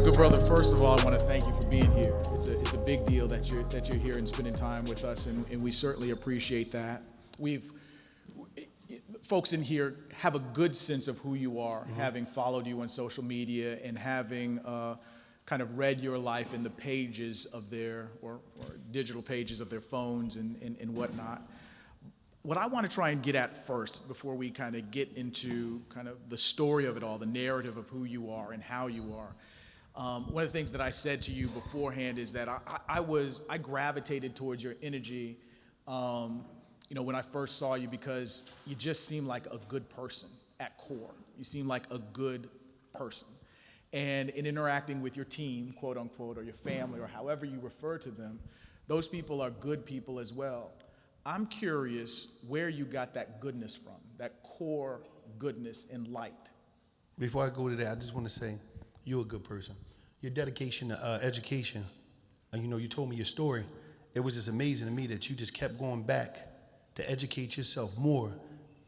So, good brother, first of all, I want to thank you for being here. It's a big deal that you're here and spending time with us, and we certainly appreciate that. Folks in here have a good sense of who you are, having followed you on social media and having kind of read your life in the pages of their, or digital pages of their phones and whatnot. What I want to try and get at first, before we kind of get into kind of the story of it all, the narrative of who you are and how you are, one of the things that I said to you beforehand is that I gravitated towards your energy, when I first saw you, because you just seem like a good person at core. You seem like a good person. And in interacting with your team, quote unquote, or your family, or however you refer to them, those people are good people as well. I'm curious where you got that goodness from, that core goodness and light. Before I go to that, I just want to say you're a good person. Your dedication to education, you told me your story. It was just amazing to me that you just kept going back to educate yourself more,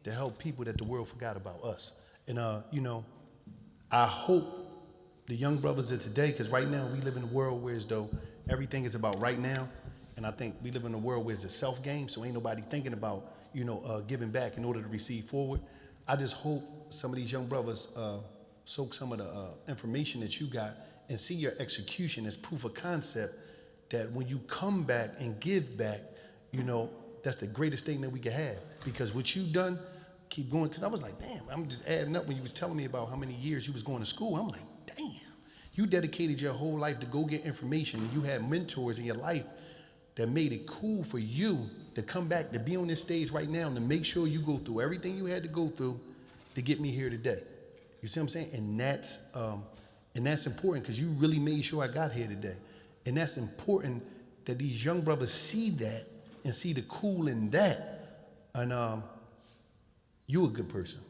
to help people that the world forgot about us. And, I hope the young brothers of today, because right now we live in a world where as though everything is about right now. And I think we live in a world where it's a self game, so ain't nobody thinking about, giving back in order to receive forward. I just hope some of these young brothers soak some of the information that you got and see your execution as proof of concept that when you come back and give back, that's the greatest thing that we can have. Because what you done, keep going. Because I was like, damn, I'm just adding up when you was telling me about how many years you was going to school. I'm like, damn, you dedicated your whole life to go get information, and you had mentors in your life that made it cool for you to come back, to be on this stage right now, and to make sure you go through everything you had to go through to get me here today. You see what I'm saying? And that's important, because you really made sure I got here today. And that's important that these young brothers see that and see the cool in that. And you a good person.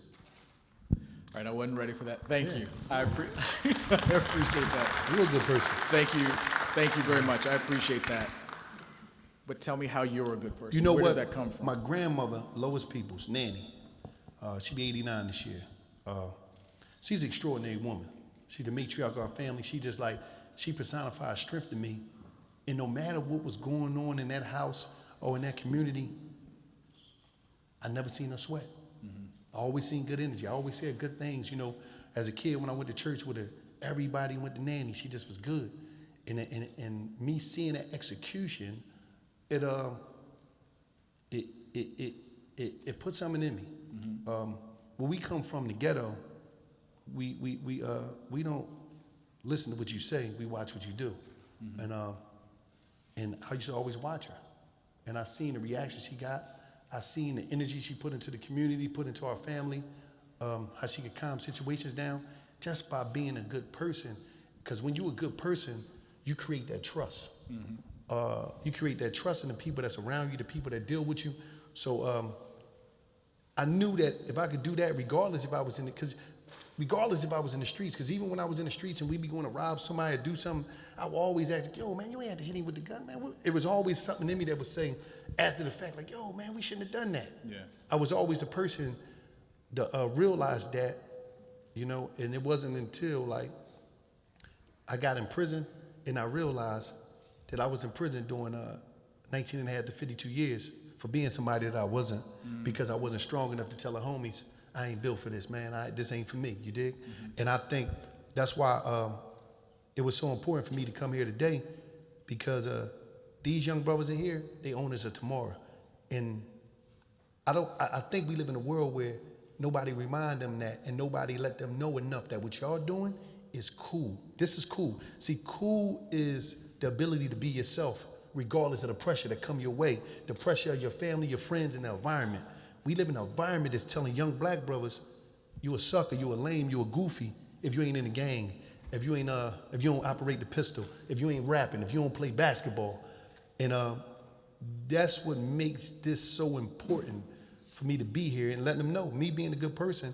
All right, I wasn't ready for that. Thank you. I appreciate that. You're a good person. Thank you very much. I appreciate that. But tell me how you're a good person. You know Where what? does that come from? My grandmother, Lois Peoples, Nanny, she'll be 89 this year. She's an extraordinary woman. She's the matriarch of our family. She personifies strength to me. And no matter what was going on in that house or in that community, I never seen her sweat. I always seen good energy. I always said good things. As a kid, when I went to church with her, everybody went to Nanny. She just was good. And me seeing that execution, it put something in me. Where we come from, the ghetto, we don't listen to what you say. We watch what you do. And I used to always watch her, and I seen the reaction she got. I seen the energy she put into the community, put into our family, how she could calm situations down just by being a good person. Because when you're a good person, you create that trust. You create that trust in the people that's around you, the people that deal with you. So I knew that if I could do that, regardless if I was in the streets, because even when I was in the streets and we'd be going to rob somebody or do something, I would always ask, yo, man, you ain't had to hit him with the gun, man. It was always something in me that was saying after the fact, like, yo, man, we shouldn't have done that. Yeah. I was always the person to realize that, and it wasn't until, I got in prison and I realized that I was in prison doing 19 and a half to 52 years for being somebody that I wasn't, because I wasn't strong enough to tell the homies, I ain't built for this, man. This ain't for me, you dig? And I think that's why it was so important for me to come here today, because these young brothers in here, they owners of tomorrow. And I think we live in a world where nobody remind them that, and nobody let them know enough that what y'all doing is cool. This is cool. See, cool is the ability to be yourself, regardless of the pressure that come your way, the pressure of your family, your friends, and the environment. We live in an environment that's telling young black brothers, you a sucker, you a lame, you a goofy if you ain't in the gang, if you don't operate the pistol, if you ain't rapping, if you don't play basketball. And that's what makes this so important for me to be here and letting them know, me being a good person,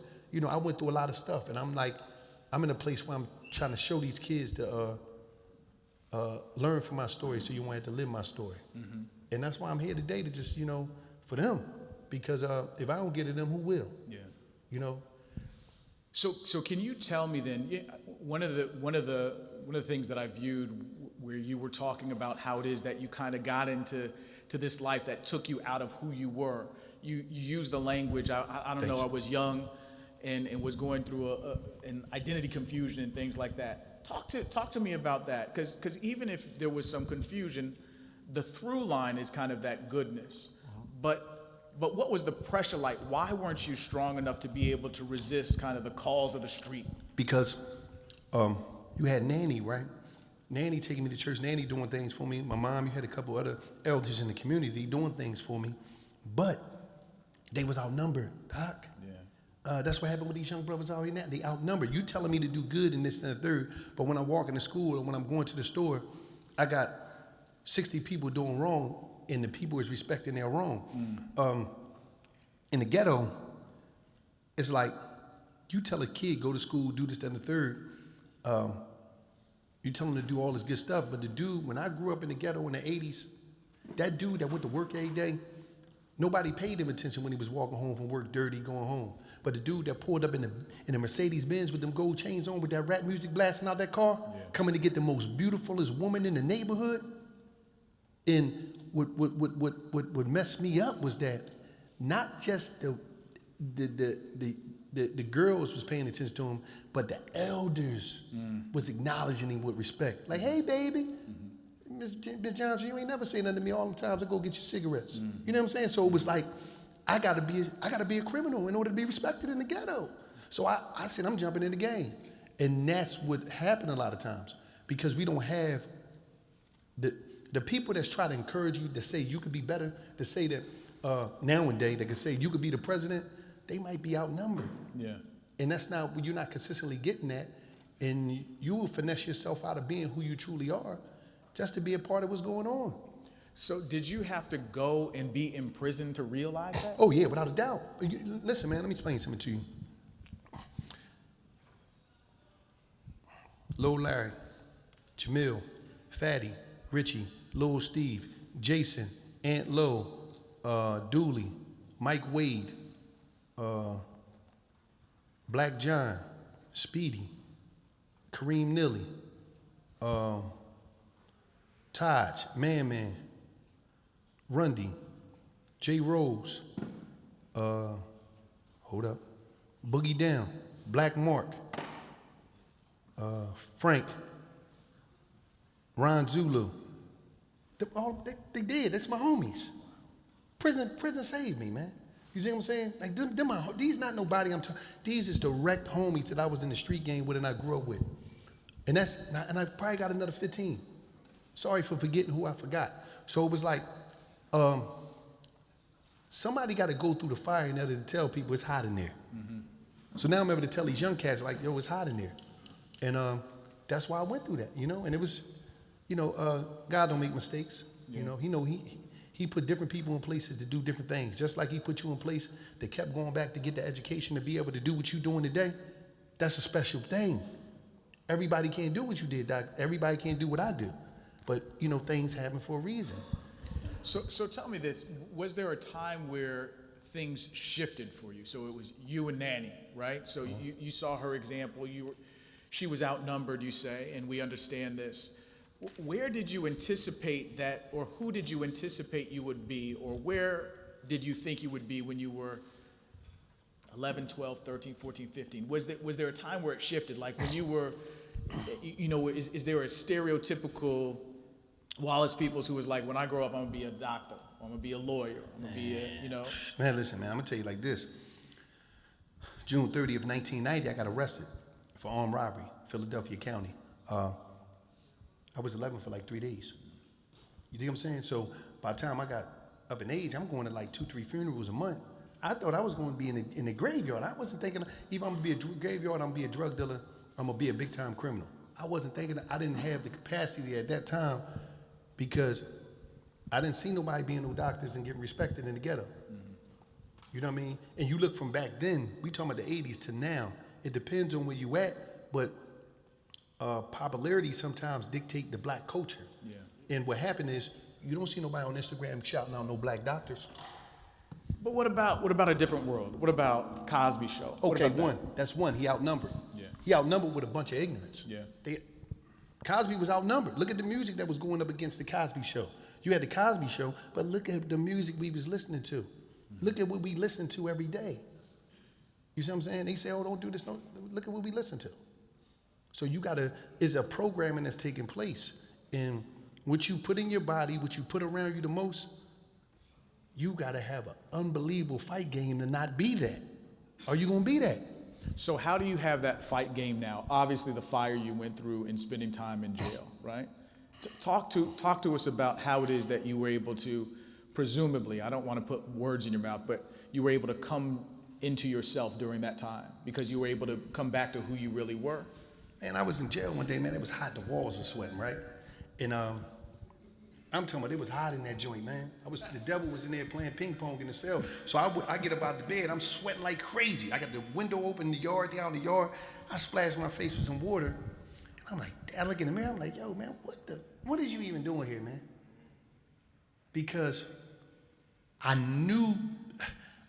I went through a lot of stuff, and I'm in a place where I'm trying to show these kids to learn from my story, so you won't have to live my story. And that's why I'm here today, to just, for them. Because if I don't get it, them, who will? Yeah. So can you tell me then? One of the one of the things that I viewed where you were talking about how it is that you kind of got into this life that took you out of who you were. You used the language, I don't know, I was young and was going through an identity confusion and things like that. Talk to me about that, because even if there was some confusion, the through line is kind of that goodness. But what was the pressure like? Why weren't you strong enough to be able to resist kind of the calls of the street? Because you had Nanny, right? Nanny taking me to church, Nanny doing things for me. My mom, you had a couple other elders in the community doing things for me. But they was outnumbered, Doc. Yeah. That's what happened with these young brothers out here now. They outnumbered. You telling me to do good in this and the third, but when I walk into school or when I'm going to the store, I got 60 people doing wrong, and the people is respecting their wrong. In the ghetto, it's like you tell a kid, go to school, do this, that, and the third. You tell him to do all this good stuff, but the dude, when I grew up in the ghetto in the 80s, that dude that went to work every day, nobody paid him attention when he was walking home from work dirty, going home. But the dude that pulled up in the Mercedes-Benz with them gold chains on, with that rap music blasting out that car, coming to get the most beautifulest woman in the neighborhood. And what messed me up was that not just the girls was paying attention to him, but the elders was acknowledging him with respect. Like, hey, baby, Miss Johnson, you ain't never say nothing to me all the times. I go get you cigarettes. You know what I'm saying? So it was like, I gotta be a criminal in order to be respected in the ghetto. So I said, I'm jumping in the game. And that's what happened a lot of times, because we don't have the people that's trying to encourage you to say you could be better, to say that nowadays they can say you could be the president, they might be outnumbered. Yeah. And that's not, you're not consistently getting that, and you will finesse yourself out of being who you truly are just to be a part of what's going on. So did you have to go and be in prison to realize that? Oh yeah, without a doubt. Listen, man, let me explain something to you. Lil Larry, Jamil, Fatty, Richie, Lil Steve, Jason, Aunt Lo, Dooley, Mike Wade, Black John, Speedy, Kareem Nilly, Taj, Man, Rundy, J. Rose, hold up, Boogie Down, Black Mark, Frank, Ron Zulu. They did. That's my homies. Prison saved me, man. You see what I'm saying? Like these not nobody I'm talking. These is direct homies that I was in the street game with and I grew up with. And I probably got another 15. Sorry for forgetting who I forgot. So it was like, somebody got to go through the fire in order to tell people it's hot in there. So now I'm able to tell these young cats, like, yo, it's hot in there. And that's why I went through that, you know? And it was, God don't make mistakes. Yeah. He put different people in places to do different things. Just like he put you in place that kept going back to get the education to be able to do what you're doing today. That's a special thing. Everybody can't do what you did, Doc. Everybody can't do what I do. But, things happen for a reason. So tell me this. Was there a time where things shifted for you? So it was you and Nanny, right? So you saw her example. She was outnumbered, you say, and we understand this. Where did you anticipate that, or who did you anticipate you would be, or where did you think you would be when you were 11, 12, 13, 14, 15? Was there a time where it shifted? Like when you were, is there a stereotypical Wallace Peoples who was like, when I grow up, I'm gonna be a doctor, I'm gonna be a lawyer, I'm gonna be a, Man, listen, man, I'm gonna tell you like this. June 30th, 1990, I got arrested for armed robbery, Philadelphia County. I was 11 for like 3 days. You dig what I'm saying? So by the time I got up in age, I'm going to like 2-3 funerals a month. I thought I was going to be in the graveyard. I wasn't thinking, even I'm going to be a graveyard, I'm going to be a drug dealer, I'm going to be a big time criminal. I wasn't thinking, I didn't have the capacity at that time because I didn't see nobody being no doctors and getting respected in the ghetto. You know what I mean? And you look from back then, we talking about the 80s to now, it depends on where you at, but popularity sometimes dictate the black culture. Yeah. And what happened is you don't see nobody on Instagram shouting out no black doctors. But what about a different world? What about Cosby Show? Okay, that's one. He outnumbered. Yeah. He outnumbered with a bunch of ignorance. Yeah. Cosby was outnumbered. Look at the music that was going up against the Cosby Show. You had the Cosby Show, but look at the music we was listening to. Look at what we listen to every day. You see what I'm saying? They say, oh, don't do this. Don't. Look at what we listen to. So you gotta, is a programming that's taking place. And what you put in your body, what you put around you the most, you gotta have an unbelievable fight game to not be that. Are you gonna be that? So how do you have that fight game now? Obviously the fire you went through in spending time in jail, right? Talk to us about how it is that you were able to, presumably, I don't want to put words in your mouth, but you were able to come into yourself during that time because you were able to come back to who you really were. Man, I was in jail one day, man, it was hot, the walls were sweating, right? And I'm telling you, it was hot in that joint, man. The devil was in there playing ping pong in the cell. So I get up out of the bed, I'm sweating like crazy. I got the window open, the yard, down the yard. I splashed my face with some water. And I'm like, Dad, look in the mirror, I'm like, yo, man, what is you even doing here, man? Because I knew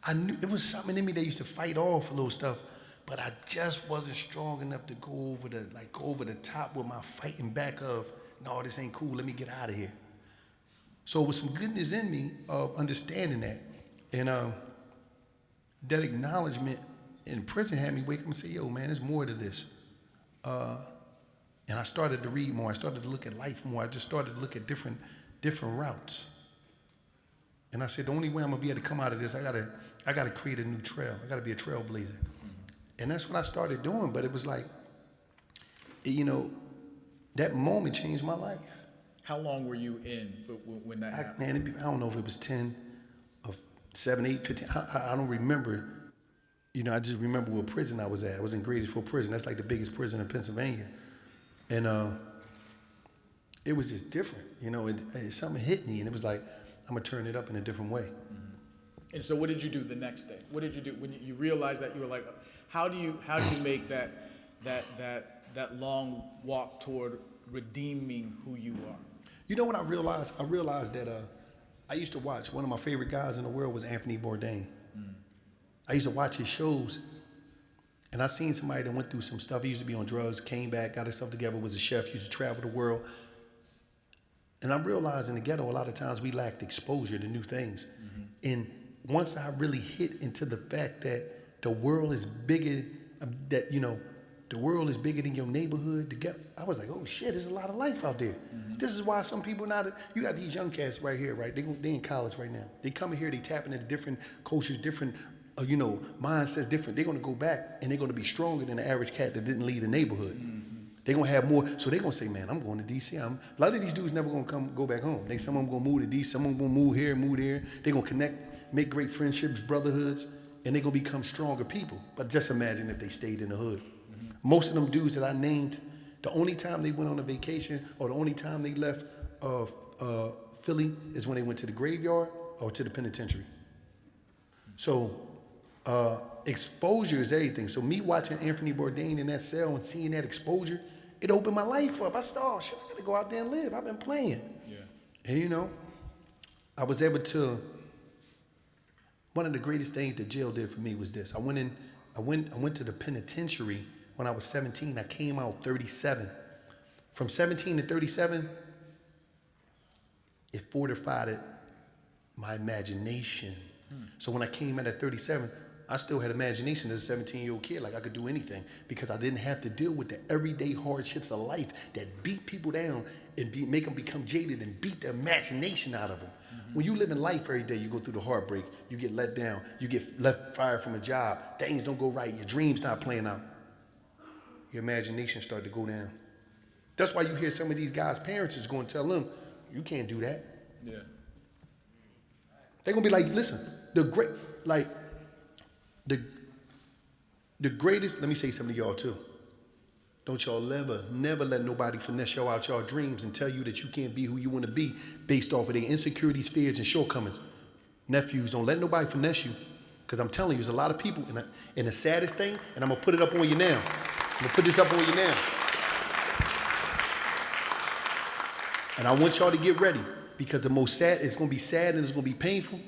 it was something in me that used to fight off a little stuff, but I just wasn't strong enough to go over the top with my fighting back of, no, this ain't cool, let me get out of here. So it was some goodness in me of understanding that. And that acknowledgement in prison had me wake up and say, yo, man, there's more to this. And I started to read more. I started to look at life more. I just started to look at different routes. And I said, the only way I'm gonna be able to come out of this, I gotta create a new trail. I gotta be a trailblazer. And that's what I started doing. But it was like, you know, that moment changed my life. How long were you in when that happened? Man, I don't know if it was 10 or 7, 8, 15. I don't remember. You know, I just remember what prison I was at. I was in Gradysville Prison. That's like the biggest prison in Pennsylvania. And it was just different. You know, something hit me, and it was like, I'm gonna turn it up in a different way. Mm-hmm. And so what did you do the next day? What did you do when you realized that? You were like, how do you make that long walk toward redeeming who you are? You know what I realized? I realized that I used to watch, one of my favorite guys in the world was Anthony Bourdain. I used to watch his shows, and I seen somebody that went through some stuff. He used to be on drugs, came back, got himself together, was a chef, used to travel the world. And I realized in the ghetto, a lot of times we lacked exposure to new things. And once I really hit into the fact that the world is bigger, that, you know, the world is bigger than your neighborhood, I was like, oh shit, there's a lot of life out there. This is why some people you got these young cats right here, right? They in college right now. They come in here, they tapping into different cultures, different, you know, mindsets, different. They're gonna go back and they're gonna be stronger than the average cat that didn't leave the neighborhood. They're gonna have more, so they're gonna say, man, I'm going to DC. A lot of these dudes never gonna go back home. Some of them gonna move to DC, some of them gonna move here, move there. They're gonna connect, make great friendships, brotherhoods, and they're gonna become stronger people. But just imagine if they stayed in the hood. Most of them dudes that I named, the only time they went on a vacation or the only time they left Philly is when they went to the graveyard or to the penitentiary. So exposure is everything. So me watching Anthony Bourdain in that cell and seeing that exposure, it opened my life up. I said, oh shit, I gotta go out there and live. I've been playing. Yeah. And you know, I was able to, one of the greatest things that jail did for me was this. I went to the penitentiary when I was 17. I came out 37. From 17 to 37, it fortified my imagination. So when I came out at 37, I still had imagination as a 17-year-old kid, like I could do anything because I didn't have to deal with the everyday hardships of life that beat people down and make them become jaded and beat the imagination out of them. When you live in life every day, you go through the heartbreak, you get let down, you get left fired from a job, things don't go right, your dreams not playing out. Your imagination start to go down. That's why you hear some of these guys' parents is going to tell them, you can't do that. Yeah. They're going to be like, listen, the greatest, let me say something to y'all too. Don't y'all never let nobody finesse y'all out y'all dreams and tell you that you can't be who you want to be based off of their insecurities, fears, and shortcomings. Nephews, don't let nobody finesse you, because I'm telling you, there's a lot of people, and the saddest thing, and I'm going to put it up on you now. I'm going to put this up on you now. And I want y'all to get ready, because the most sad, it's going to be sad and it's going to be painful,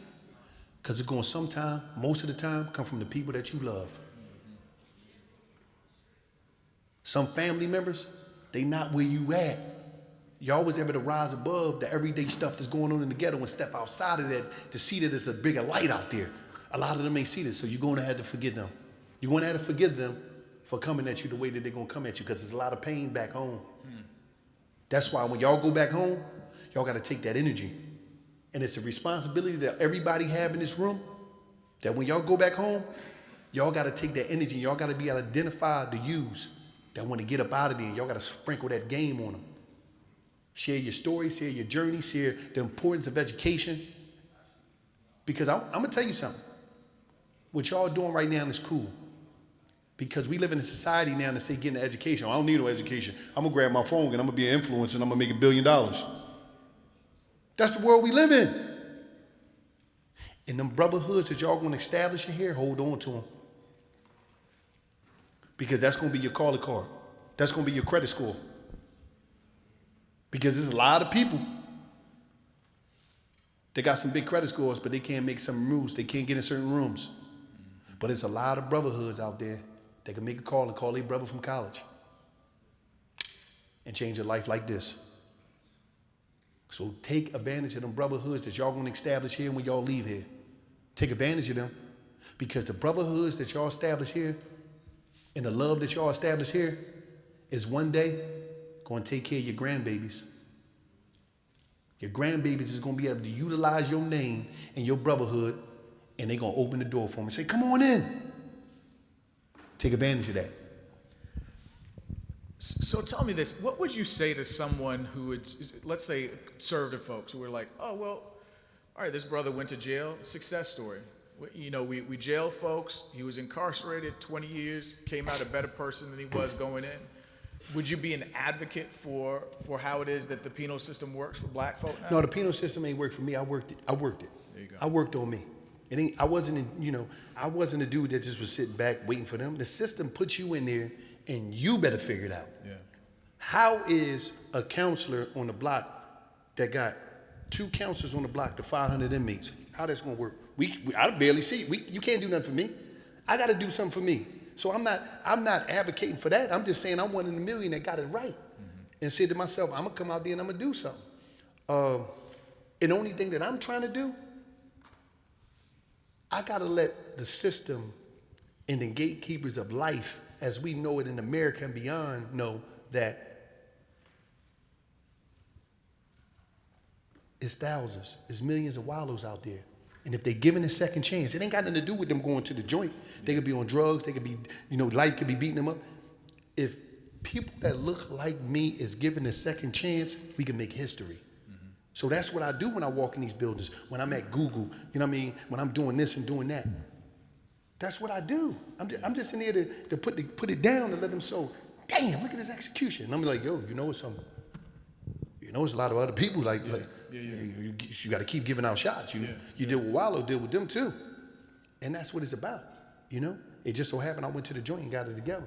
because it's going to most of the time, come from the people that you love. Some family members They not where you at. Y'all was able to rise above the everyday stuff that's going on in the ghetto and step outside of that to see that there's a bigger light out there. A lot of them ain't see this, so you're going to have to forgive them. You're going to have to forgive them for coming at you the way that they're going to come at you, because there's a lot of pain back home. That's why when y'all go back home, y'all got to take that energy. And it's a responsibility that everybody have in this room, that when y'all go back home, y'all got to take that energy. Y'all got to be able to identify the yous that want to get up out of there. Y'all got to sprinkle that game on them. Share your story, share your journey, share the importance of education. Because I'm going to tell you something. What y'all doing right now is cool. Because we live in a society now that say getting an education. I don't need no education. I'm going to grab my phone and I'm going to be an influencer and I'm going to make $1 billion. That's the world we live in. And them brotherhoods that y'all going to establish in here, hold on to them. Because that's going to be your calling card. That's going to be your credit score. Because there's a lot of people that got some big credit scores, but they can't make some moves. They can't get in certain rooms. But there's a lot of brotherhoods out there that can make a call and call their brother from college and change their life like this. So take advantage of them brotherhoods that y'all going to establish here when y'all leave here. Take advantage of them, because the brotherhoods that y'all establish here and the love that y'all establish here is one day going to take care of your grandbabies. Your grandbabies is going to be able to utilize your name and your brotherhood, and they're going to open the door for them and say, come on in. Take advantage of that. So tell me this, what would you say to someone who would, let's say, conservative folks who were like, oh, well, all right, this brother went to jail, success story. You know, we jailed folks, he was incarcerated 20 years, came out a better person than he was going in. Would you be an advocate for how it is that the penal system works for black folk now? No, the penal system ain't worked for me. I worked it. There you go. I worked on me. I wasn't a dude that just was sitting back waiting for them. The system put you in there, and you better figure it out. Yeah. How is a counselor on the block that got 2 counselors on the block to 500 inmates? How that's gonna work? I barely see it. You can't do nothing for me. I got to do something for me. So I'm not advocating for that. I'm just saying I'm one in a million that got it right, and said to myself, I'm gonna come out there and I'm gonna do something. And the only thing that I'm trying to do, I gotta let the system and the gatekeepers of life, as we know it in America and beyond, know that it's thousands, it's millions of Wallos out there. And if they're given a second chance, it ain't got nothing to do with them going to the joint. They could be on drugs, they could be, life could be beating them up. If people that look like me is given a second chance, we can make history. So that's what I do when I walk in these buildings, when I'm at Google, when I'm doing this and doing that. That's what I do. I'm just in there to put it down and let them so, damn, look at this execution. And I'm like, yo, it's a lot of other people you got to keep giving out shots. You did what Wallo did with them too. And that's what it's about, It just so happened I went to the joint and got it together.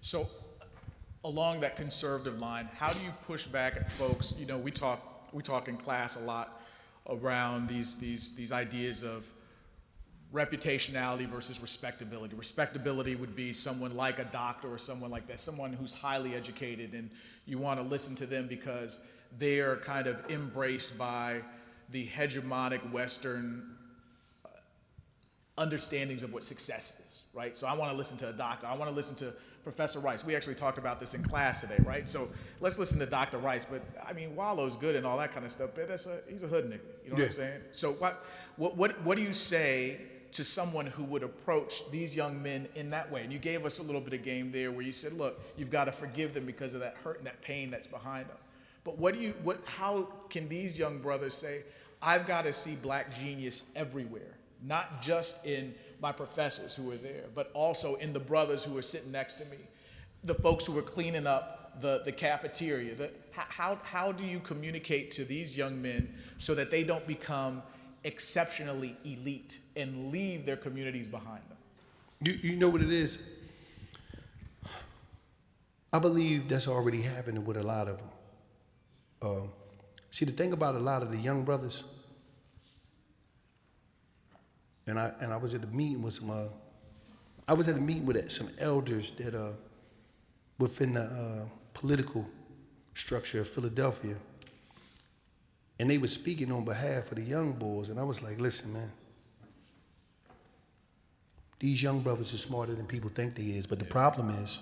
So along that conservative line, how do you push back at folks? We talk in class a lot around these ideas of reputationality versus respectability. Respectability would be someone like a doctor or someone like that, someone who's highly educated, and you want to listen to them because they're kind of embraced by the hegemonic Western understandings of what success is, right? So I want to listen to a doctor. I want to listen to Professor Rice. We actually talked about this in class today, right? So let's listen to Dr. Rice. But I mean, Wallo's good and all that kind of stuff, but he's a hood nigga. You know what I'm saying? So what do you say to someone who would approach these young men in that way? And you gave us a little bit of game there where you said, look, you've got to forgive them because of that hurt and that pain that's behind them. But how can these young brothers say, I've got to see black genius everywhere, not just in my professors who are there, but also in the brothers who are sitting next to me, the folks who are cleaning up the cafeteria. How do you communicate to these young men so that they don't become exceptionally elite and leave their communities behind them? You know what it is? I believe that's already happening with a lot of them. See, the thing about a lot of the young brothers, and I was at a meeting with some elders that within the political structure of Philadelphia. And they were speaking on behalf of the young boys, and I was like, listen, man, these young brothers are smarter than people think they is, but the problem is,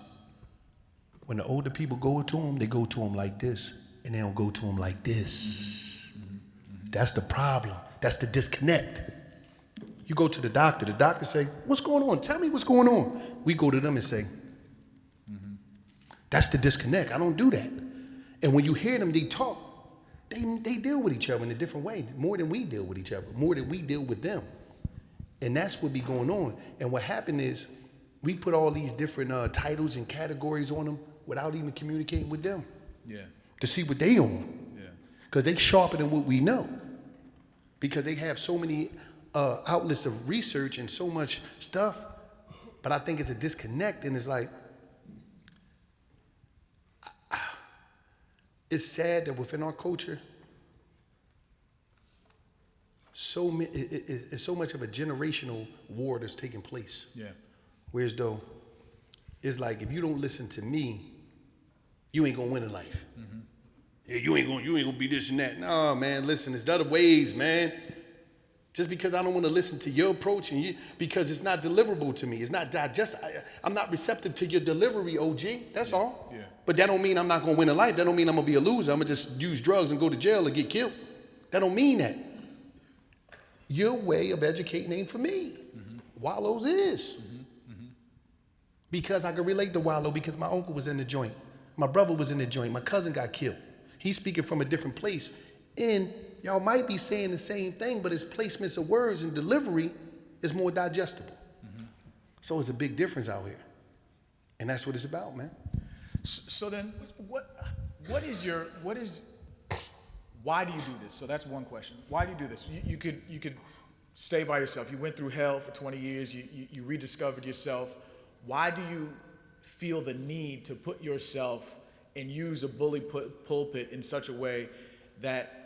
when the older people go to them, they go to them like this, and they don't go to them like this. That's the problem. That's the disconnect. You go to the doctor say, what's going on? Tell me what's going on. We go to them and say, that's the disconnect. I don't do that. And when you hear them, they talk, they deal with each other in a different way, more than we deal with each other, more than we deal with them. And that's what be going on. And what happened is we put all these different titles and categories on them without even communicating with them. Yeah. To see what they on. Yeah. Because they sharper than what we know. Because they have so many outlets of research and so much stuff. But I think it's a disconnect, and it's like, it's sad that within our culture, it's so much of a generational war that's taking place. Yeah. Whereas though, it's like, if you don't listen to me, you ain't gonna win in life. Yeah, you ain't gonna be this and that. No, man, listen, it's the other ways, man. Just because I don't want to listen to your approach because it's not deliverable to me. It's not I'm not receptive to your delivery, OG. That's all. Yeah. But that don't mean I'm not gonna win in life. That don't mean I'm gonna be a loser. I'm gonna just use drugs and go to jail or get killed. That don't mean that. Your way of educating ain't for me. Wallo's is. Because I can relate to Wallo because my uncle was in the joint. My brother was in the joint. My cousin got killed. He's speaking from a different place. And y'all might be saying the same thing, but his placements of words and delivery is more digestible. So it's a big difference out here. And that's what it's about, man. So then, why do you do this? So that's one question. Why do you do this? You could stay by yourself. You went through hell for 20 years. You rediscovered yourself. Why do you feel the need to put yourself and use a bully pulpit in such a way that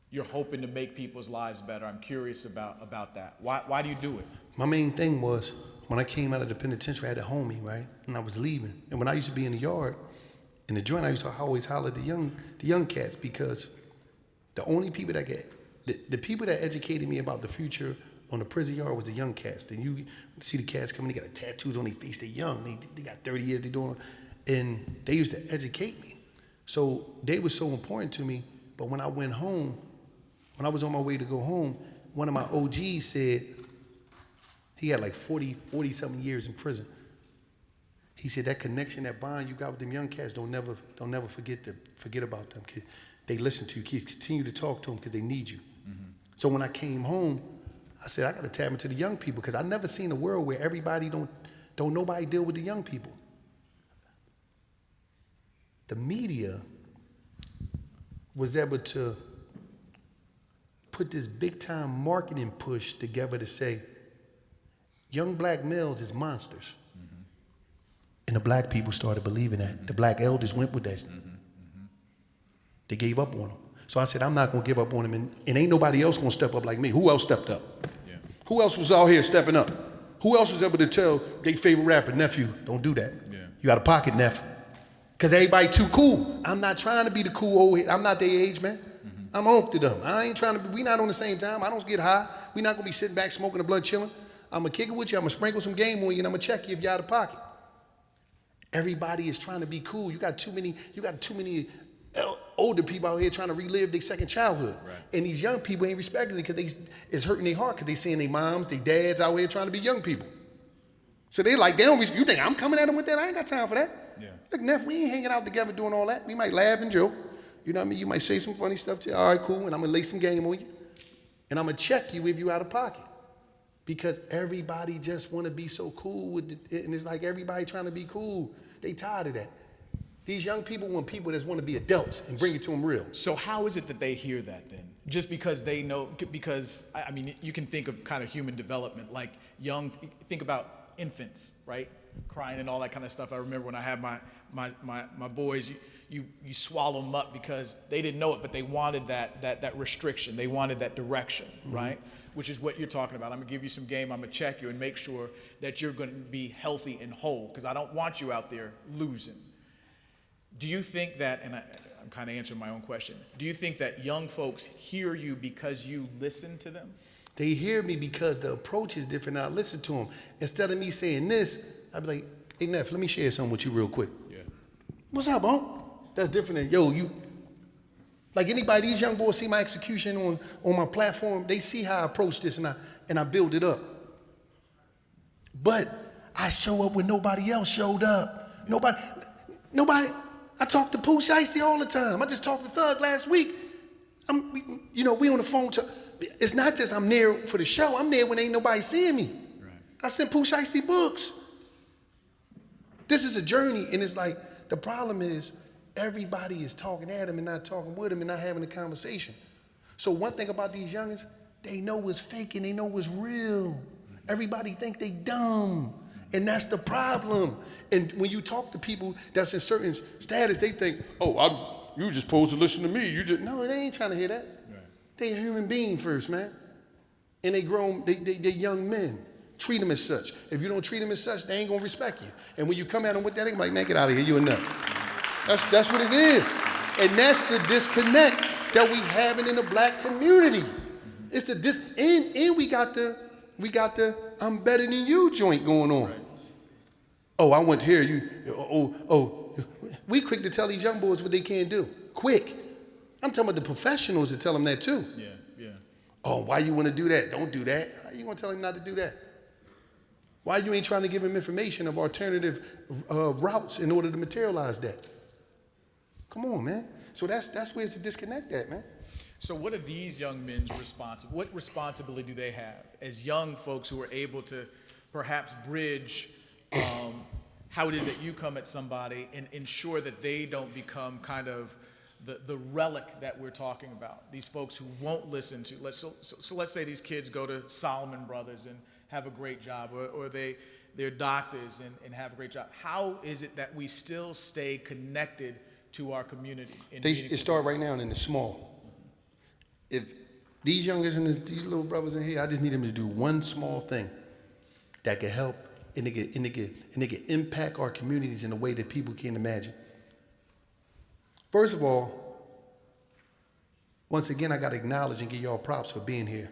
you're hoping to make people's lives better? I'm curious about that. Why do you do it? My main thing was, when I came out of the penitentiary, I had a homie, right? And I was leaving. And when I used to be in the yard, in the joint, I used to always holler at the young cats, because the only people that the people that educated me about the future on the prison yard was the young cats. Then you see the cats coming, they got tattoos on their face, they're young, they got 30 years, they doing, and they used to educate me. So they were so important to me, but when I went home, when I was on my way to go home, one of my OGs said, he had like 40-something years in prison. He said, that connection, that bond you got with them young cats, don't never forget about them. They listen to you, continue to talk to them because they need you. So when I came home, I said, I got to tap into the young people, because I never seen a world where everybody don't nobody deal with the young people. The media was able to put this big time marketing push together to say, young black males is monsters. And the black people started believing that. The black elders went with that. They gave up on them. So I said, I'm not going to give up on them. And ain't nobody else going to step up like me. Who else stepped up? Yeah. Who else was out here stepping up? Who else was able to tell their favorite rapper, nephew, don't do that. Yeah. You got a pocket, nephew. Because everybody too cool. I'm not trying to be the cool old head. I'm not their age, man. I'm on to them. I ain't trying to be, we not on the same time. I don't get high. We not going to be sitting back smoking a blunt chilling. I'm going to kick it with you. I'm going to sprinkle some game on you, and I'm going to check you if you're out of pocket. Everybody is trying to be cool. You got too many older people out here trying to relive their second childhood. Right. And these young people ain't respecting it because it's hurting their heart, because they seeing their moms, their dads out here trying to be young people. So they like, you think I'm coming at them with that? I ain't got time for that. Yeah. Look, Neff, we ain't hanging out together doing all that. We might laugh and joke. You know what I mean? You might say some funny stuff to you. All right, cool. And I'm going to lay some game on you. And I'm going to check you if you out of pocket. Because everybody just want to be so cool with it. And it's like everybody trying to be cool. They tired of that. These young people want people that want to be adults and bring it to them real. So how is it that they hear that then? Just because they know, because, I mean, you can think of kind of human development, like think about infants, right? Crying and all that kind of stuff. I remember when I had my boys, you swallow them up because they didn't know it, but they wanted that restriction. They wanted that direction, right? Which is what you're talking about. I'm gonna give you some game, I'm gonna check you and make sure that you're gonna be healthy and whole, because I don't want you out there losing. Do you think that, and I'm kind of answering my own question, do you think that young folks hear you because you listen to them? They hear me because the approach is different. I listen to them. Instead of me saying this, I'd be like, hey, Neff, let me share something with you real quick. Yeah. What's up, Unc? That's different than, yo, you. Like anybody, these young boys see my execution on my platform. They see how I approach this and I build it up. But I show up when nobody else showed up. Nobody. I talk to Pooh Shiesty all the time. I just talked to Thug last week. We on the phone. It's not just I'm there for the show. I'm there when ain't nobody seeing me. Right. I send Pooh Shiesty books. This is a journey, and it's like the problem is everybody is talking at him and not talking with him and not having a conversation. So one thing about these youngins, they know it's fake and they know it's real. Everybody think they dumb, and that's the problem. And when you talk to people that's in certain status, they think, oh, you just supposed to listen to me. No, they ain't trying to hear that. Right. They a human being first, man. And they grown, they young men. Treat them as such. If you don't treat them as such, they ain't gonna respect you. And when you come at them with that, they like, man, get out of here, you a nut. That's what it is. And that's the disconnect that we having in the black community. It's the and we got the I'm better than you joint going on. Right. Oh, I went here, we quick to tell these young boys what they can't do. Quick. I'm talking about the professionals that tell them that too. Yeah, yeah. Oh, why you want to do that? Don't do that. How you gonna tell him not to do that? Why you ain't trying to give him information of alternative routes in order to materialize that? Come on, man. So that's where it's a disconnect at, man. So what are these young men's what responsibility do they have as young folks who are able to perhaps bridge how it is that you come at somebody and ensure that they don't become kind of the relic that we're talking about, these folks who won't listen to, so let's say these kids go to Solomon Brothers and have a great job, or they're doctors and have a great job. How is it that we still stay connected to our community? It start right now and in the small. If these youngers and these little brothers in here, I just need them to do one small thing that can help and they can impact our communities in a way that people can't imagine. First of all, once again, I got to acknowledge and give y'all props for being here.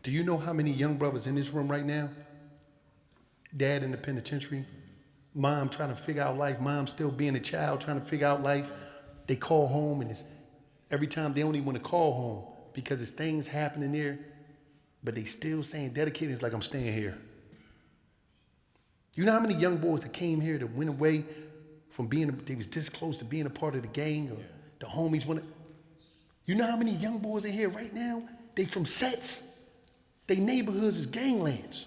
Do you know how many young brothers in this room right now? Dad in the penitentiary, mom trying to figure out life, mom still being a child trying to figure out life. They call home and every time they only want to call home because there's things happening there, but they still saying dedicated, it's like I'm staying here. You know how many young boys that came here that went away from they was this close to being a part of the gang or the homies wanted. You know how many young boys in here right now, they from sets. They neighborhoods is ganglands.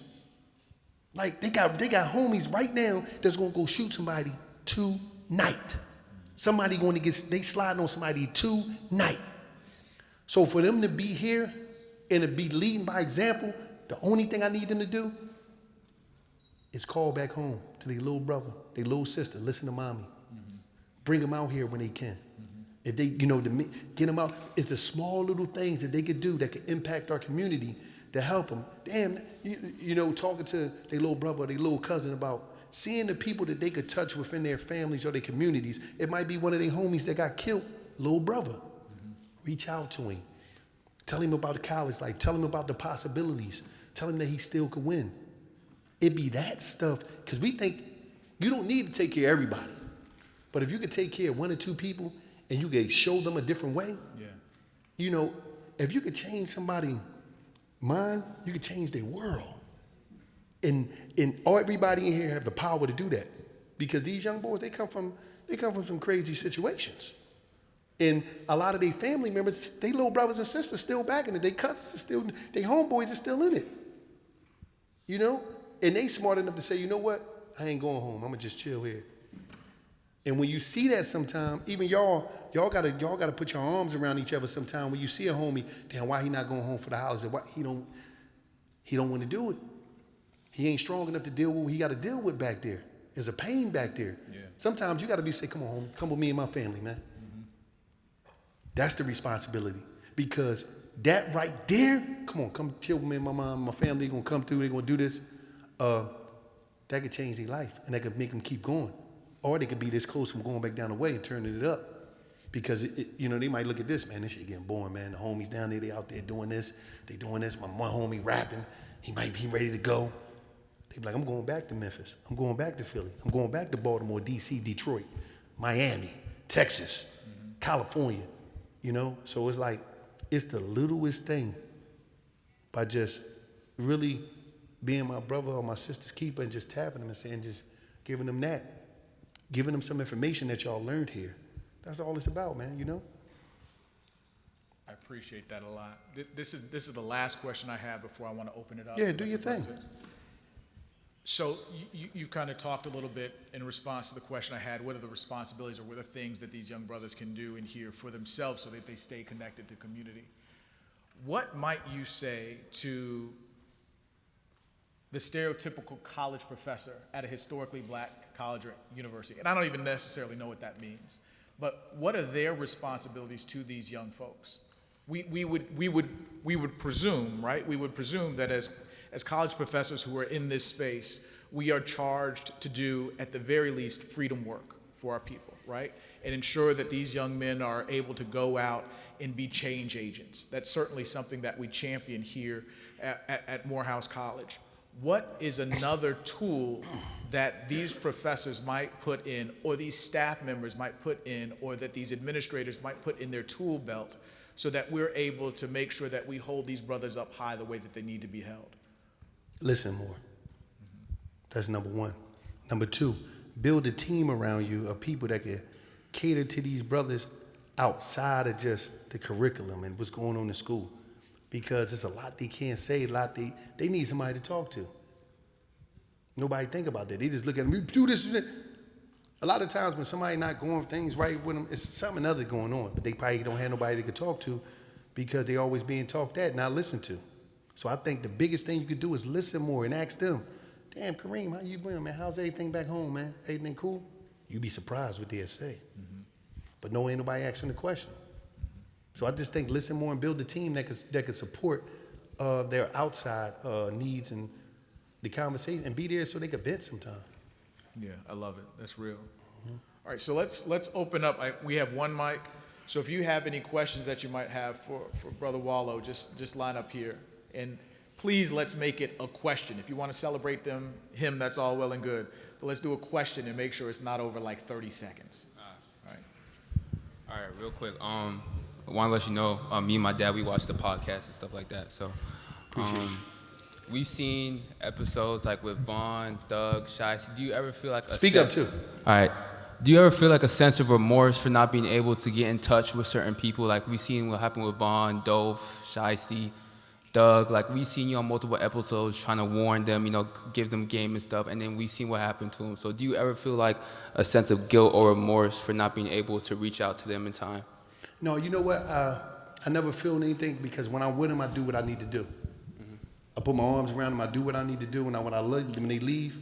Like they got homies right now that's gonna go shoot somebody tonight. Somebody they sliding on somebody tonight. So for them to be here and to be leading by example, the only thing I need them to do is call back home to their little brother, their little sister, listen to mommy. Mm-hmm. Bring them out here when they can. Mm-hmm. If they, get them out, it's the small little things that they could do that could impact our community to help them. Damn, talking to their little brother or their little cousin about seeing the people that they could touch within their families or their communities. It might be one of their homies that got killed, little brother. Mm-hmm. Reach out to him. Tell him about the college life. Tell him about the possibilities. Tell him that he still could win. It be that stuff, because we think you don't need to take care of everybody. But if you could take care of one or two people and you could show them a different way, if you could change somebody's mind, you could change their world. And everybody in here have the power to do that. Because these young boys, they come from some crazy situations. And a lot of their family members, their little brothers and sisters still back in it. Their cousins are still, their homeboys are still in it. And they smart enough to say, you know what? I ain't going home. I'm gonna just chill here. And when you see that sometime, even y'all gotta put your arms around each other sometime. When you see a homie, damn, why he not going home for the holidays? Why he don't want to do it? He ain't strong enough to deal with what he got to deal with back there. There's a pain back there. Yeah. Sometimes you got to say, come on, home, come with me and my family, man. Mm-hmm. That's the responsibility. Because that right there, come chill with me and my mom, my family, gonna come through, they're gonna do this. That could change their life and that could make them keep going. or they could be this close from going back down the way and turning it up. Because, they might look at this, man, this shit getting boring, man. The homies down there, they out there doing this. They doing this. My one homie rapping. He might be ready to go. They be like, I'm going back to Memphis. I'm going back to Philly. I'm going back to Baltimore, D.C., Detroit, Miami, Texas, California, So it's like, it's the littlest thing by just really being my brother or my sister's keeper and just tapping them and saying, just giving them that, giving them some information that y'all learned here. That's all it's about, man, I appreciate that a lot. This is the last question I have before I want to open it up. Yeah, do your thing. So you've kind of talked a little bit in response to the question I had. What are the responsibilities or what are the things that these young brothers can do in here for themselves so that they stay connected to community? What might you say to the stereotypical college professor at a historically black college or university? And I don't even necessarily know what that means. But what are their responsibilities to these young folks? We would presume, right? We would presume that as college professors who are in this space, we are charged to do, at the very least, freedom work for our people, right? And ensure that these young men are able to go out and be change agents. That's certainly something that we champion here at Morehouse College. What is another tool that these professors might put in, or these staff members might put in, or that these administrators might put in their tool belt so that we're able to make sure that we hold these brothers up high the way that they need to be held? Listen more. That's number one. Number two, build a team around you of people that can cater to these brothers outside of just the curriculum and what's going on in school. Because it's a lot they can't say, a lot they need somebody to talk to. Nobody think about that. They just look at them, do this, do that. A lot of times when somebody not going things right with them, it's something other going on, but they probably don't have nobody they could talk to because they always being talked at, not listened to. So I think the biggest thing you could do is listen more and ask them, damn, Kareem, how you doing, man? How's everything back home, man? Everything cool? You'd be surprised what they'll say. But no, ain't nobody asking the question. So I just think listen more and build a team that could support their outside needs and the conversation and be there so they could vent sometime. Yeah, I love it. That's real. All right, so let's open up. We have one mic. So if you have any questions that you might have for Brother Wallo, just line up here. And please, let's make it a question. If you want to celebrate him, that's all well and good. But let's do a question and make sure it's not over like 30 seconds. All right, real quick. I want to let you know, me and my dad, we watch the podcast and stuff like that. So, we've seen episodes like with Vaughn, Doug, Shiesty. Do you ever feel like Speak up too. All right. Do you ever feel like a sense of remorse for not being able to get in touch with certain people? Like we've seen what happened with Vaughn, Dove, Shiesty, Doug. Like we've seen you on multiple episodes trying to warn them, give them game and stuff, and then we've seen what happened to them. So do you ever feel like a sense of guilt or remorse for not being able to reach out to them in time? No, you know what? I never feel anything because when I'm with them, I do what I need to do. I put my arms around them, I do what I need to do, and when they leave,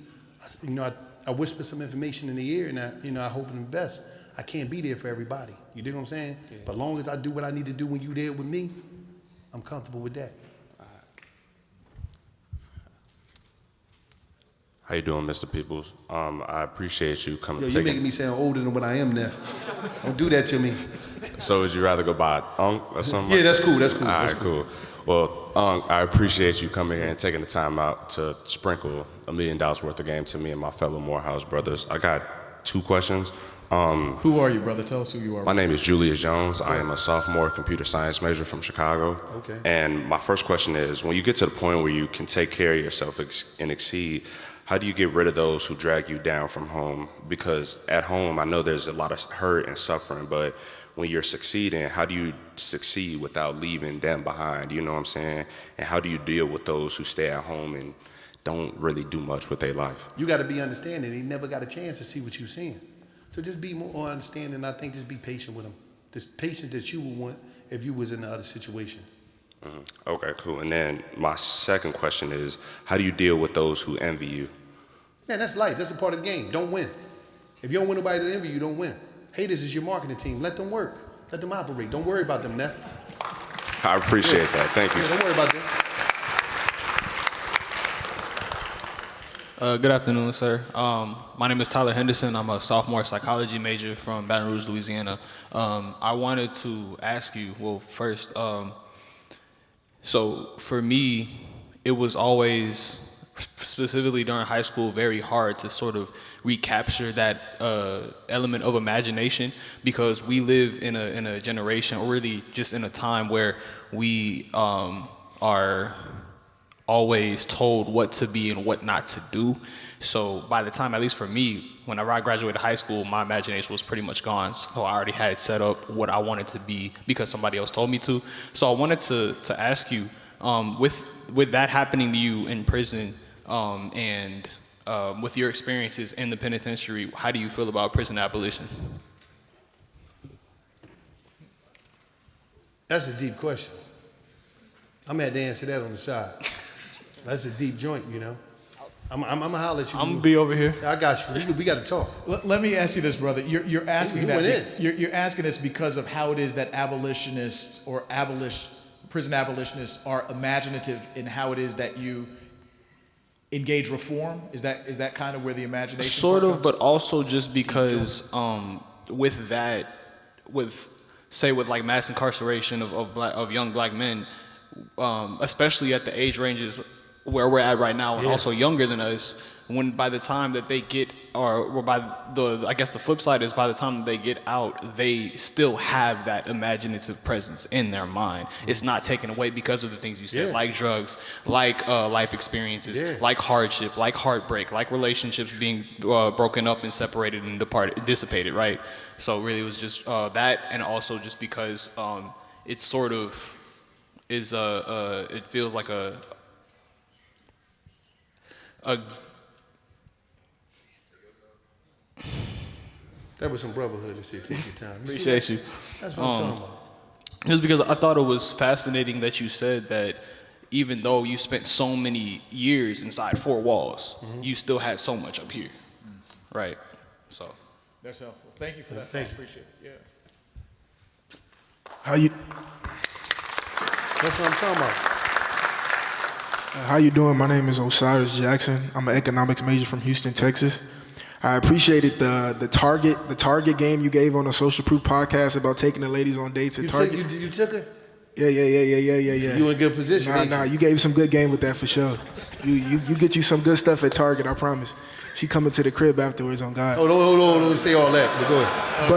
I whisper some information in the ear, and I hope them the best. I can't be there for everybody. You dig what I'm saying? Yeah. But as long as I do what I need to do when you there with me, I'm comfortable with that. How you doing, Mr. Peoples? I appreciate you coming. Yo, you're making me sound older than what I am now. Don't do that to me. So would you rather go by Unk or something? Yeah, that's cool. That's cool. All right, that's cool. Well, Unk, I appreciate you coming here and taking the time out to sprinkle $1 million worth of game to me and my fellow Morehouse brothers. I got 2 questions. Who are you, brother? Tell us who you are. My name is Julius Jones. I am a sophomore computer science major from Chicago. Okay. And my first question is, when you get to the point where you can take care of yourself and exceed, how do you get rid of those who drag you down from home? Because at home, I know there's a lot of hurt and suffering, but when you're succeeding, how do you succeed without leaving them behind? You know what I'm saying? And how do you deal with those who stay at home and don't really do much with their life? You got to be understanding. They never got a chance to see what you're seeing. So just be more understanding. I think just be patient with them. Just patient that you would want if you was in the other situation. Mm-hmm. Okay, cool. And then my second question is, how do you deal with those who envy you? Man, that's life. That's a part of the game. Don't win. If you don't want nobody to envy you, don't win. Haters is your marketing team. Let them work. Let them operate. Don't worry about them, Neff. I appreciate that. Thank you. Yeah, don't worry about them. Good afternoon, sir. My name is Tyler Henderson. I'm a sophomore psychology major from Baton Rouge, Louisiana. I wanted to ask you, well, first, so for me, it was always, specifically during high school, very hard to sort of recapture that element of imagination, because we live in a generation, or really just in a time where we are always told what to be and what not to do. So by the time, at least for me, whenever I graduated high school, my imagination was pretty much gone. So I already had set up what I wanted to be because somebody else told me to. So I wanted to ask you, with that happening to you in prison, and with your experiences in the penitentiary, how do you feel about prison abolition? That's a deep question. I'm at to answer that on the side. That's a deep joint, you know. I'm gonna holler at you. I'm gonna be over here. I got you. We got to talk. Let me ask you this, brother. You're asking You that. went in. You're asking this because of how it is that abolitionists or prison abolitionists are imaginative in how it is that you engage reform. Is that kind of where the imagination? Sort part of, comes? but also just because with that, with like mass incarceration of young black men, especially at the age ranges where we're at right now, and also younger than us, when by the time that they get, or by I guess the flip side is, by the time that they get out, they still have that imaginative presence in their mind. It's not taken away because of the things you said, like drugs, like life experiences, like hardship, like heartbreak, like relationships being broken up and separated and dissipated, right? So really it was just that, and also just because it sort of is it feels like a That was some brotherhood and said, take your time. appreciate you. That's what I'm talking about. Just because I thought it was fascinating that you said that even though you spent so many years inside four walls, you still had so much up here, right? So That's helpful. Thank you for that. Thank you. Appreciate it. Yeah. How you That's what I'm talking about. how you doing? My name is Osiris Jackson. I'm an economics major from Houston, Texas. I appreciated the Target game you gave on the Social Proof podcast about taking the ladies on dates at Target. You took it? Yeah. You in good position, ain't Nah, you? you gave some good game with that for sure. You get you some good stuff at Target, I promise. She coming to the crib afterwards on God. Hold on, don't say all that, but go ahead.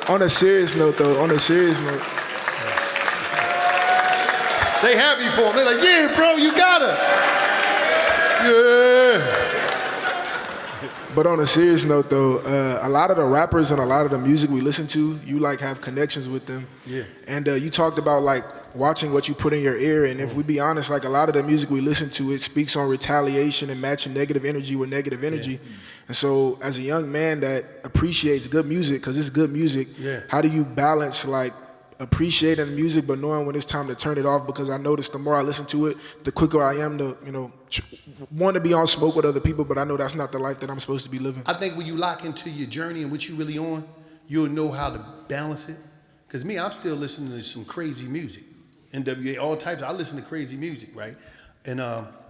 On a serious note, They happy for him. They're like, yeah, bro, you got her. Yeah. But on a serious note, though, a lot of the rappers and a lot of the music we listen to, you like have connections with them. Yeah. And you talked about like watching what you put in your ear, and if we be honest, like a lot of the music we listen to, it speaks on retaliation and matching negative energy with negative energy. Yeah. And so, as a young man that appreciates good music, because it's good music, how do you balance like appreciating the music but knowing when it's time to turn it off? Because I notice the more I listen to it, the quicker I am to, want to be on smoke with other people, but I know that's not the life that I'm supposed to be living. I think when you lock into your journey and what you really on, you'll know how to balance it. Because me, I'm still listening to some crazy music. NWA, all types. I listen to crazy music, right? And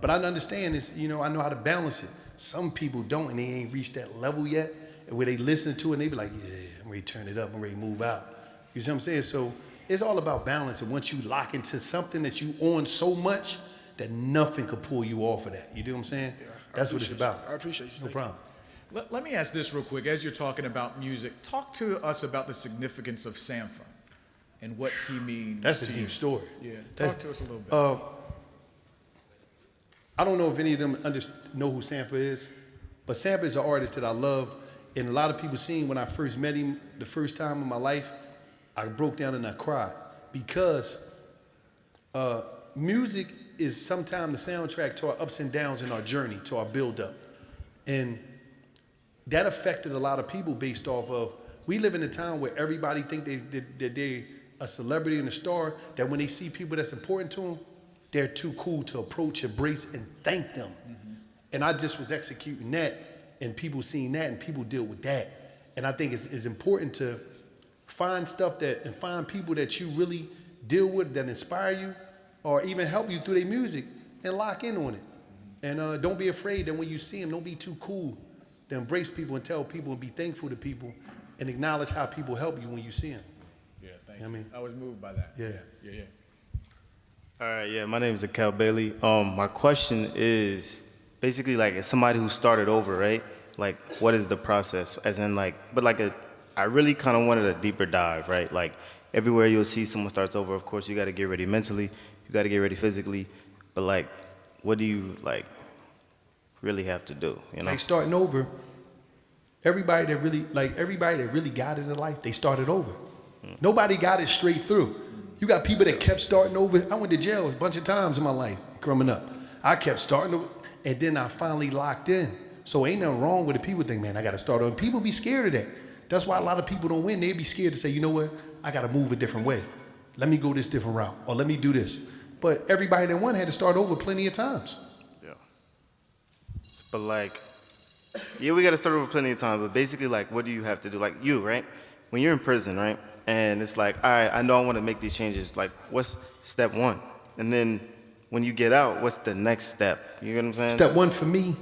but I understand this, I know how to balance it. Some people don't, and they ain't reached that level yet, and where they listen to it and they be like, yeah, I'm ready to turn it up, I'm ready to move out. You see what I'm saying? So it's all about balance. And once you lock into something that you on so much that nothing could pull you off of that. You do what I'm saying? Yeah, that's what it's about. I appreciate you. No problem. Let me ask this real quick. As you're talking about music, talk to us about the significance of Sanford and what he means. That's to a you. deep story. Yeah, talk to us a little bit. I don't know if any of them know who Sanford is, but Sanford is an artist that I love, and a lot of people seen when I first met him the first time in my life, I broke down and I cried because music is sometimes the soundtrack to our ups and downs in our journey, to our build-up. And that affected a lot of people based off of, we live in a town where everybody think that they're a celebrity and a star, that when they see people that's important to them, they're too cool to approach, embrace, and thank them. Mm-hmm. And I just was executing that, and people seen that, and people deal with that. And I think it's important to find stuff and find people that you really deal with that inspire you, or even help you through their music and lock in on it. And don't be afraid that when you see them, don't be too cool to embrace people and tell people and be thankful to people and acknowledge how people help you when you see them. Yeah, thank You know what I mean? I was moved by that. Yeah. Yeah, yeah. All right, yeah, my name is Akel Bailey. My question is basically like as somebody who started over, right? Like, what is the process? As in, like, but like I really kind of wanted a deeper dive, right? Like, everywhere you'll see someone starts over, of course, you got to get ready mentally, you got to get ready physically, but like, what do you like really have to do? You know, Like starting over, everybody that really got it in life, they started over. Nobody got it straight through. You got people that kept starting over. I went to jail a bunch of times in my life growing up. I kept starting over, and then I finally locked in. So ain't nothing wrong with the people think, man, I got to start over. People be scared of that. That's why a lot of people don't win. They be scared to say, you know what, I got to move a different way. Let me go this different route, or let me do this. But everybody that won had to start over plenty of times. yeah. But like, yeah, we got to start over plenty of times. But basically, like, what do you have to do? Like you, right? When you're in prison, right? And it's like, all right, I know I want to make these changes. Like, what's step one? And then when you get out, what's the next step? You get what I'm saying? Step one for me,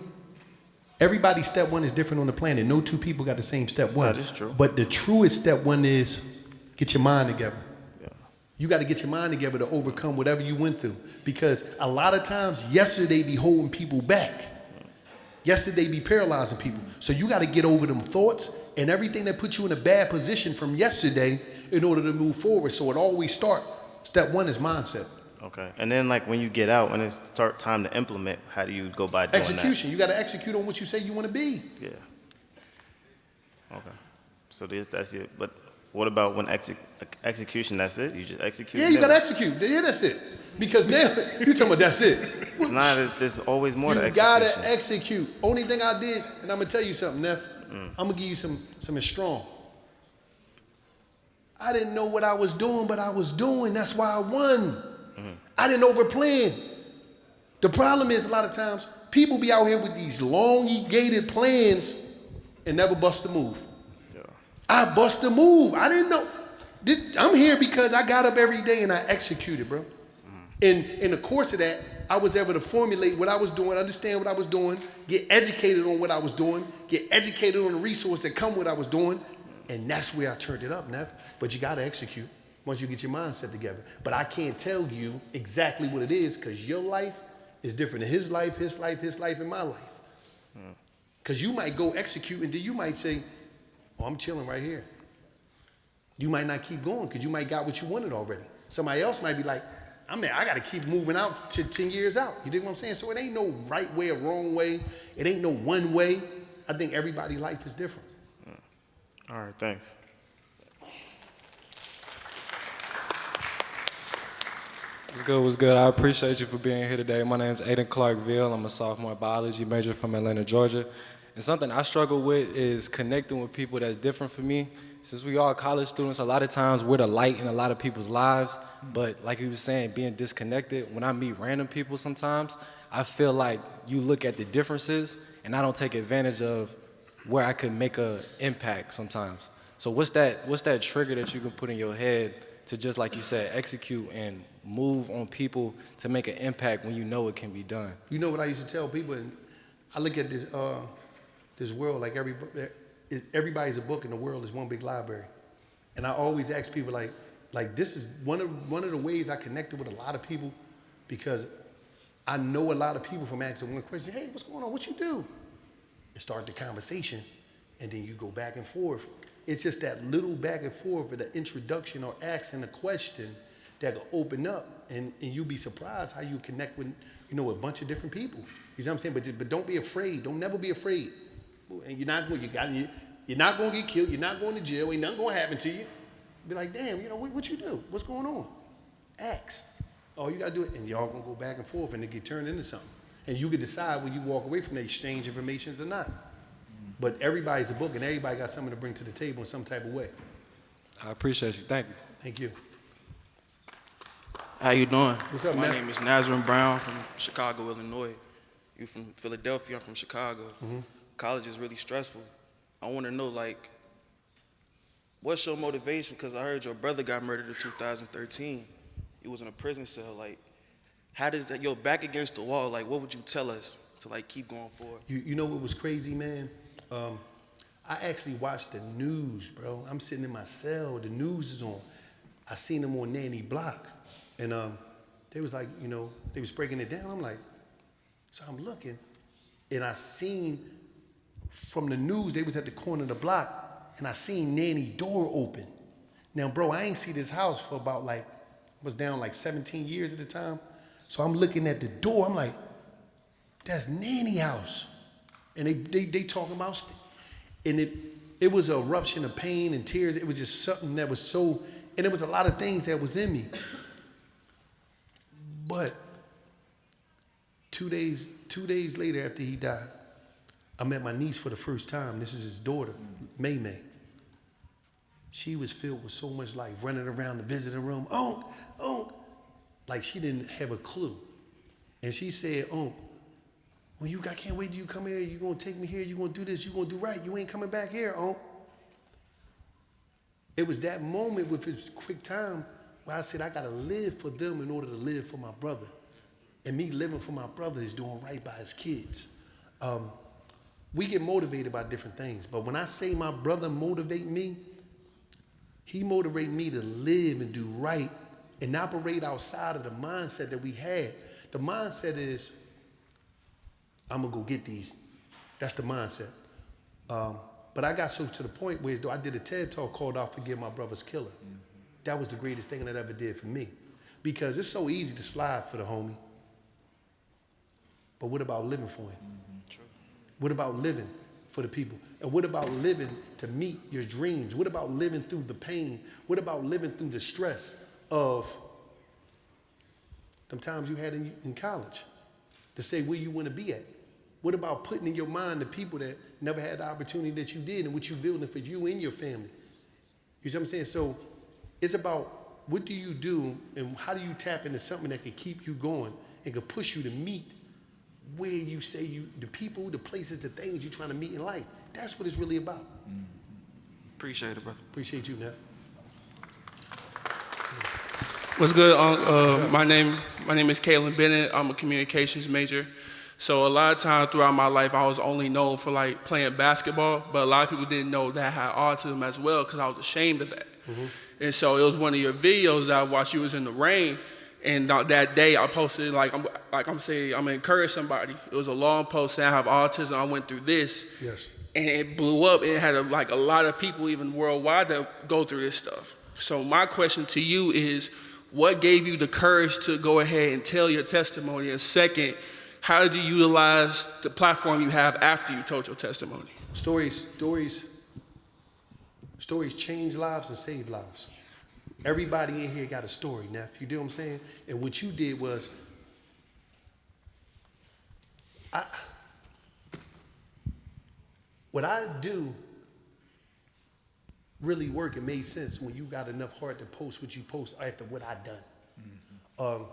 everybody's step one is different on the planet. No two people got the same step one. That is true. But the truest step one is get your mind together. Yeah. You got to get your mind together to overcome whatever you went through. Because a lot of times, yesterday be holding people back. Yesterday be paralyzing people. So you got to get over them thoughts and everything that put you in a bad position from yesterday in order to move forward. So it always start. Step one is mindset. Okay. And then like when you get out, when it's start time to implement, how do you go by doing Execution. You got to execute on what you say you want to be. that? Yeah. Okay. So that's it. But what about when execution? That's it. You just execute. Yeah, you got to execute. Yeah, that's it. Because now you talking about that's it. Nah, there's always more to You execution. gotta execute. Only thing I did, and I'm gonna tell you something, Neff. I'm gonna give you something strong. I didn't know what I was doing, but I was doing. That's why I won. I didn't overplan. The problem is a lot of times people be out here with these elongated plans and never bust a move. Yeah. I bust a move. I didn't know. I'm here because I got up every day and I executed, bro. In the course of that, I was able to formulate what I was doing, understand what I was doing, get educated on what I was doing, get educated on the resource that come with what I was doing, and that's where I turned it up, Neff. But you got to execute once you get your mindset together. But I can't tell you exactly what it is because your life is different than his life, and my life. Because you might go execute and then you might say, oh, I'm chilling right here. You might not keep going because you might got what you wanted already. Somebody else might be like, I got to keep moving out to 10 years out. You dig what I'm saying? So it ain't no right way or wrong way. It ain't no one way. I think everybody's life is different. All right. Thanks. What's good? I appreciate you for being here today. My name's Aiden Clarkville. I'm a sophomore biology major from Atlanta, Georgia. And something I struggle with is connecting with people that's different from me. Since we all college students, a lot of times we're the light in a lot of people's lives. But like he was saying, being disconnected, when I meet random people sometimes, I feel like you look at the differences and I don't take advantage of where I could make an impact sometimes. So what's that trigger that you can put in your head to just, like you said, execute and move on people to make an impact when you know it can be done? You know what I used to tell people? And I look at this world like everybody's a book and the world is one big library. And I always ask people like this is one of the ways I connected with a lot of people because I know a lot of people from asking one question, hey, what's going on? What you do? And start the conversation and then you go back and forth. It's just that little back and forth with the introduction or asking a question that will open up and you'll be surprised how you connect with, a bunch of different people. You know what I'm saying? But don't be afraid. Don't never be afraid. And you're not going to get killed. You're not going to jail. Ain't nothing going to happen to you. Be like, damn, what you do? What's going on? Ask. Oh, you got to do it. And y'all going to go back and forth and it get turned into something. And you can decide when you walk away from the exchange informations or not. But everybody's a book and everybody got something to bring to the table in some type of way. I appreciate you. Thank you. Thank you. How you doing? What's up, My man? name is Nazarene Brown from Chicago, Illinois. You from Philadelphia, I'm from Chicago. College is really stressful. I want to know, what's your motivation? Because I heard your brother got murdered in 2013. He was in a prison cell. how does that, back against the wall, like what would you tell us to like keep going forward? You know what was crazy, man? I actually watched the news, bro. I'm sitting in my cell, the news is on. I seen them on Nanny Block. And they was like, they was breaking it down. I'm like, so I'm looking, and I seen from the news, they was at the corner of the block, and I seen Nanny door open. Now, bro, I ain't see this house for about I was down 17 years at the time. So I'm looking at the door, I'm like, that's Nanny house. And they talking about, and it was an eruption of pain and tears. It was just something that was so, and there was a lot of things that was in me. But 2 days later after he died, I met my niece for the first time. This is his daughter, May May. She was filled with so much life, running around the visiting room, Unc, like she didn't have a clue. And she said, Unc, I can't wait till you come here. You're going to take me here. You're going to do this. You're going to do right. You ain't coming back here, Unc. It was that moment with his quick time where I said, I got to live for them in order to live for my brother. And me living for my brother is doing right by his kids. We get motivated by different things. But when I say my brother motivate me, he motivate me to live and do right and operate outside of the mindset that we had. The mindset is, I'm gonna go get these. That's the mindset. But I got so to the point where I did a TED talk called I'll Forgive My Brother's Killer. That was the greatest thing that ever did for me. Because it's so easy to slide for the homie. But what about living for him? True. What about living for the people? And what about living to meet your dreams? What about living through the pain? What about living through the stress of them times you had in college to say where you want to be at? What about putting in your mind the people that never had the opportunity that you did and what you're building for you and your family? You see what I'm saying? So it's about what do you do and how do you tap into something that can keep you going and can push you to meet where you say the people, the places, the things you're trying to meet in life. That's what it's really about. Appreciate it, brother. Appreciate you, Neff. What's good? My name is Kalen Bennett. I'm a communications major. So a lot of times throughout my life, I was only known for playing basketball, but a lot of people didn't know that I had autism as well because I was ashamed of that. Mm-hmm. And so it was one of your videos that I watched. You was in the rain, and that day I posted I'm saying I'm gonna encourage somebody. It was a long post saying I have autism. I went through this. Yes. And it blew up. And it had a lot of people even worldwide that go through this stuff. So my question to you is, what gave you the courage to go ahead and tell your testimony? And second, how did you utilize the platform you have after you told your testimony? Stories change lives and save lives. Everybody in here got a story, Neff. You know what I'm saying? And what you did was, what I do really worked and made sense when you got enough heart to post what you post after what I done. Mm-hmm.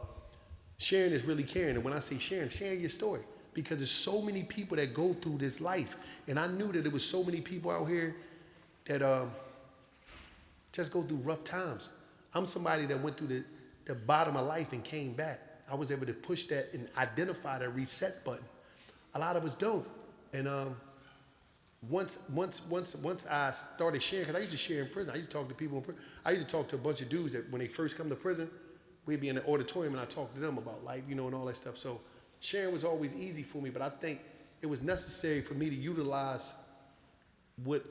Sharing is really caring. And when I say sharing, share your story. Because there's so many people that go through this life. And I knew that there was so many people out here that just go through rough times. I'm somebody that went through the bottom of life and came back. I was able to push that and identify the reset button. A lot of us don't. And once I started sharing, because I used to share in prison. I used to talk to people in prison. I used to talk to a bunch of dudes that when they first come to prison, we'd be in the auditorium and I talked to them about life, and all that stuff. So sharing was always easy for me, but I think it was necessary for me to utilize what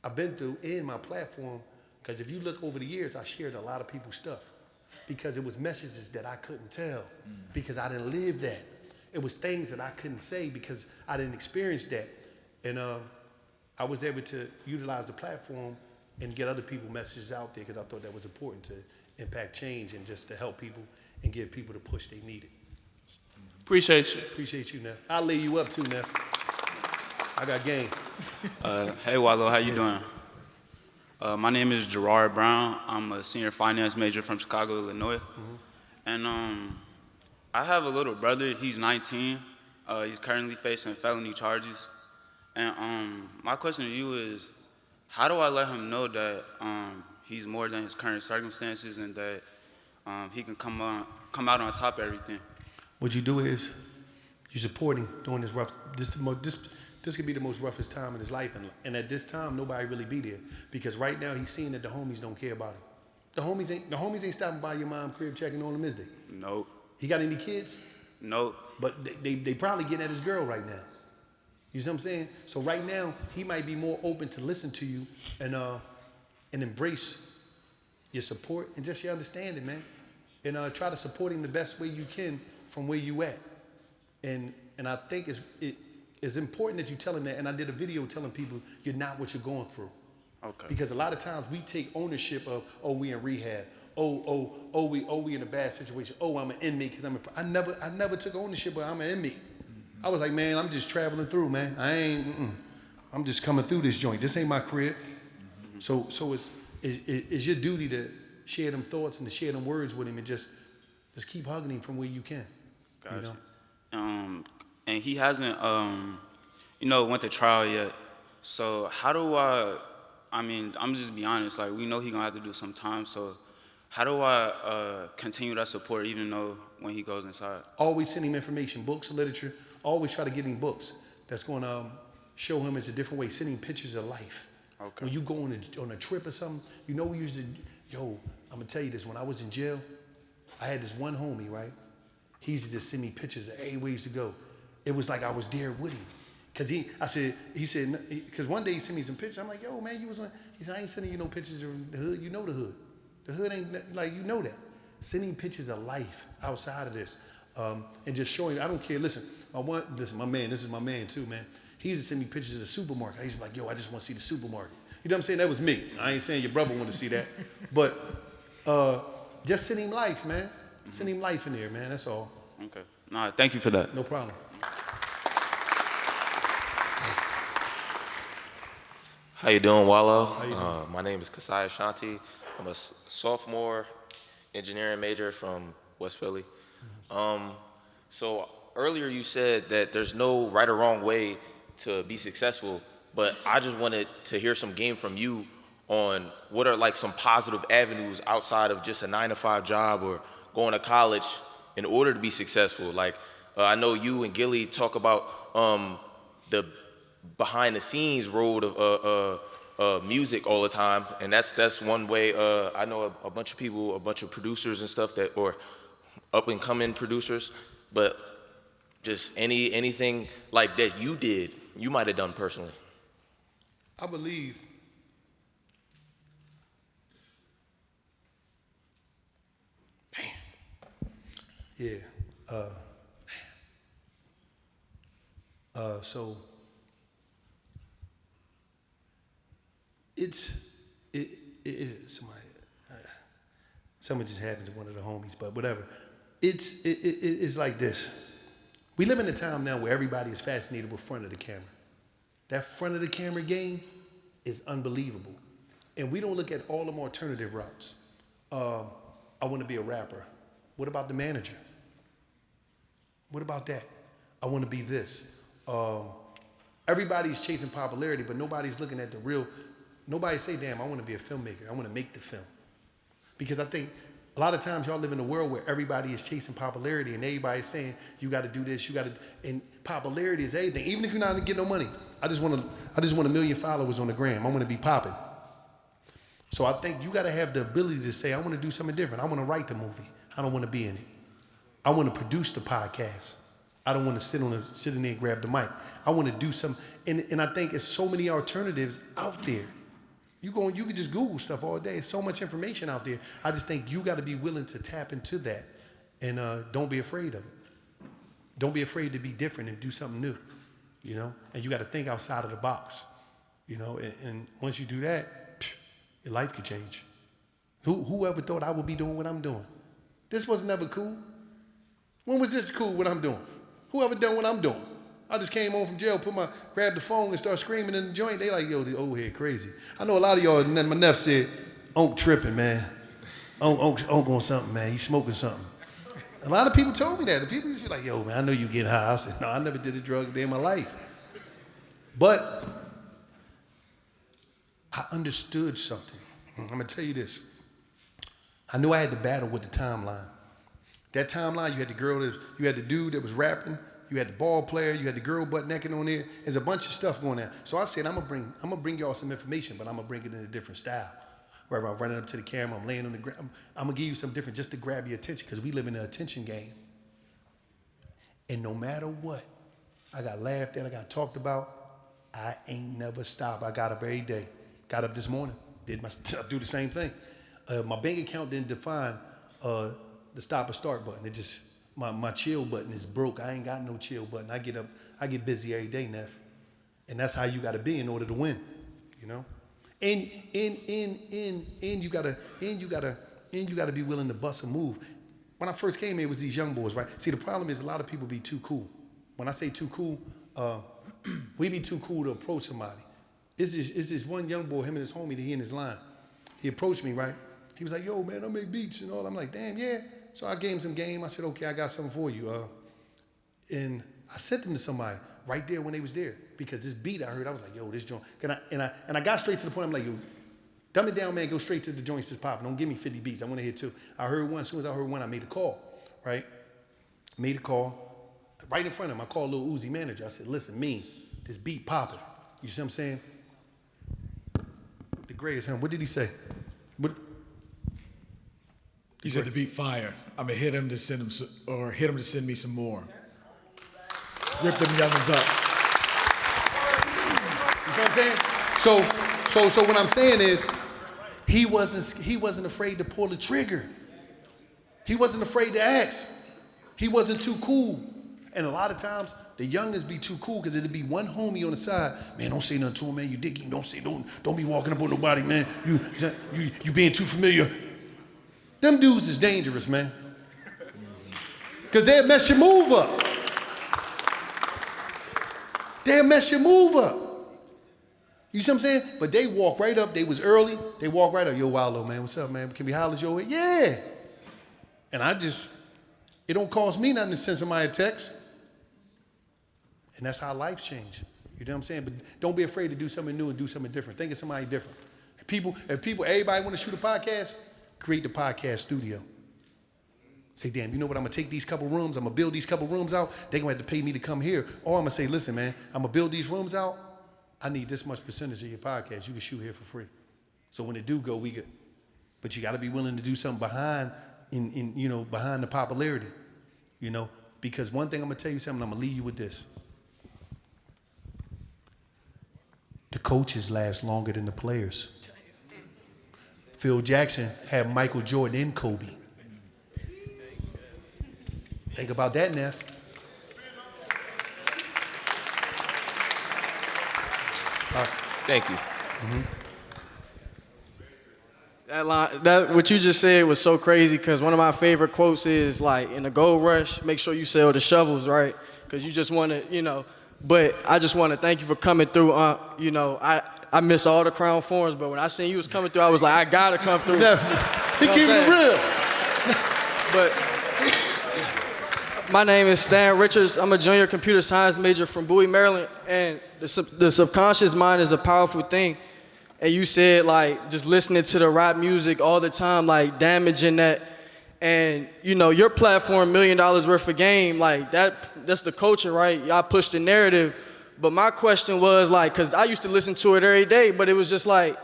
I've been through in my platform, because if you look over the years, I shared a lot of people's stuff because it was messages that I couldn't tell because I didn't live that. It was things that I couldn't say because I didn't experience that. And I was able to utilize the platform and get other people's messages out there because I thought that was important to impact change and just to help people and give people the push they needed. Appreciate you. Appreciate you, Neff. I'll lay you up too, Neff. I got game. Hey, Wallo, how you doing? My name is Gerard Brown. I'm a senior finance major from Chicago, Illinois. Mm-hmm. And I have a little brother. He's 19. He's currently facing felony charges. And my question to you is, how do I let him know that he's more than his current circumstances and that he can come out on top of everything. What you do is you support him during this rough. This could be the most roughest time in his life, and at this time nobody really be there because right now he's seeing that the homies don't care about him. The homies ain't stopping by your mom's crib checking on him, is they? Nope. He got any kids? Nope. But they probably getting at his girl right now. You see what I'm saying? So right now he might be more open to listen to you and embrace your support and just your understanding, man. And try to support him the best way you can from where you at. And I think it's important that you tell him that. And I did a video telling people you're not what you're going through. Okay. Because a lot of times we take ownership of, we in rehab. We in a bad situation. I'm an inmate because I never took ownership of I'm an inmate. I was like, man, I'm just traveling through, man. I'm just coming through this joint. This ain't my crib. So it's your duty to share them thoughts and to share them words with him and just keep hugging him from where you can. Gotcha. You know? And he hasn't, went to trial yet. So how do I'm just be honest, like we know he gonna have to do some time. So how do I continue that support even though when he goes inside? Always send him information, books, literature. Always try to get him books that's going to show him it's a different way. Send him pictures of life. Okay. When you go on a trip or something, we used to, I'm going to tell you this. When I was in jail, I had this one homie, right? He used to just send me pictures of every ways to go. It was like I was there with him. Because one day he sent me some pictures. I'm like, yo, man, he said, I ain't sending you no pictures of the hood. You know the hood. The hood ain't, like, you know that. Sending pictures of life outside of this. And just showing, I don't care. Listen, this is my man too, man. He used to send me pictures of the supermarket. I used to be like, yo, I just want to see the supermarket. You know what I'm saying? That was me. I ain't saying your brother wanted to see that. But just send him life, man. Send him life in there, man. That's all. Okay. Nah, thank you for that. No problem. How you doing, Wallo? How you doing? My name is Kasai Shanti. I'm a sophomore engineering major from West Philly. So earlier you said that there's no right or wrong way to be successful, but I just wanted to hear some game from you on what are like some positive avenues outside of just a 9-to-5 job or going to college in order to be successful. Like I know you and Gilly talk about the behind the scenes road of music all the time, and that's one way. I know a bunch of people, a bunch of producers and stuff or up and coming producers, but just anything like that you might have done personally. I believe so something just happened to one of the homies, but whatever. It's like this. We live in a time now where everybody is fascinated with front of the camera. That front of the camera game is unbelievable. And we don't look at all them alternative routes. I want to be a rapper. What about the manager? What about that? I want to be this. Everybody's chasing popularity, but nobody's looking at the real. Nobody say, damn, I want to be a filmmaker. I want to make the film. Because I think a lot of times y'all live in a world where everybody is chasing popularity and everybody's saying, you got to do this, and popularity is everything. Even if you're not getting no money. I just want 1 million followers on the gram. I want to be popping. So I think you got to have the ability to say, I want to do something different. I want to write the movie. I don't want to be in it. I want to produce the podcast. I don't want to sit in there and grab the mic. I want to do something. And I think there's so many alternatives out there. You can just Google stuff all day. There's so much information out there. I just think you got to be willing to tap into that, and don't be afraid of it. Don't be afraid to be different and do something new, And you got to think outside of the box, And once you do that, your life could change. Who ever thought I would be doing what I'm doing? This was never cool. When was this cool? What I'm doing? Who ever done what I'm doing? I just came home from jail, grabbed the phone and started screaming in the joint. They like, yo, the old head crazy. I know a lot of y'all, and then my nephew said, Unc tripping, man. Unc on something, man. He's smoking something. A lot of people told me that. The people used to be like, yo, man, I know you get high. I said, no, I never did a drug a day in my life. But I understood something. I'm going to tell you this. I knew I had to battle with the timeline. That timeline, you had you had the dude that was rapping, you had the ball player, you had the girl butt naked on there. There's a bunch of stuff going there. So I said, I'm gonna bring y'all some information, but I'm gonna bring it in a different style. Where I'm running up to the camera, I'm laying on the ground. I'm gonna give you something different just to grab your attention, because we live in an attention game. And no matter what, I got laughed at, I got talked about, I ain't never stopped. I got up every day. Got up this morning, I do the same thing. My bank account didn't define the stop or start button. It just, my chill button is broke. I ain't got no chill button. I get up, I get busy every day, Neff. And that's how you gotta be in order to win, you know? And you gotta be willing to bust a move. When I first came here, it was these young boys, right? See, the problem is a lot of people be too cool. When I say too cool, we be too cool to approach somebody. It's this one young boy, him and his homie, he in his line. He approached me, right? He was like, yo, man, I make beats and all. I'm like, damn, yeah. So I gave him some game. I said, okay, I got something for you. And I sent them to somebody right there when they was there, because this beat I heard, I was like, yo, this joint. And I got straight to the point. I'm like, yo, dumb it down, man. Go straight to the joints that's popping. Don't give me 50 beats. I want to hear two. I heard one. As soon as I heard one, I made a call, right? Made a call. Right in front of him, I called Lil Uzi manager. I said, listen, this beat popping. You see what I'm saying? The gray is him. What did he say? He said the beat fire. I'm gonna hit him to send him hit him to send me some more. Rip them youngins up. You see what I'm saying? So what I'm saying is, he wasn't afraid to pull the trigger. He wasn't afraid to ask. He wasn't too cool. And a lot of times, the youngins be too cool, because it'd be one homie on the side. Man, don't say nothing to him, man. You dig him. Don't be walking up on nobody, man. You being too familiar. Them dudes is dangerous, man. Because they'll mess your move up. They'll mess your move up. You see what I'm saying? But they walk right up. They was early. They walk right up. Yo, Wallo, man. What's up, man? Can we holler at your way? Yeah. And it don't cost me nothing to send somebody a text. And that's how life changed. You know what I'm saying? But don't be afraid to do something new and do something different. Think of somebody different. Everybody want to shoot a podcast, create the podcast studio. Say, damn, you know what? I'm going to take these couple rooms. I'm going to build these couple rooms out. They're going to have to pay me to come here. Or I'm going to say, listen, man, I'm going to build these rooms out. I need this much percentage of your podcast. You can shoot here for free. So when it do go, we good. But you got to be willing to do something behind the popularity, you know? Because one thing I'm going to tell you something, I'm going to leave you with this. The coaches last longer than the players. Phil Jackson had Michael Jordan and Kobe. Think about that, Neff. Thank you. Mm-hmm. That line, what you just said was so crazy, because one of my favorite quotes is like, in the gold rush, make sure you sell the shovels, right? Because you just want to, but I just want to thank you for coming through. I miss all the Crown Forums, but when I seen you was coming through, I was like, I gotta come through. Definitely. He keeping it real. But my name is Stan Richards. I'm a junior computer science major from Bowie, Maryland, and the subconscious mind is a powerful thing. And you said, like, just listening to the rap music all the time, like, damaging that. And, your platform, $1 million worth of game, like, that's the culture, right? Y'all push the narrative. But my question was, like, because I used to listen to it every day, but it was just like,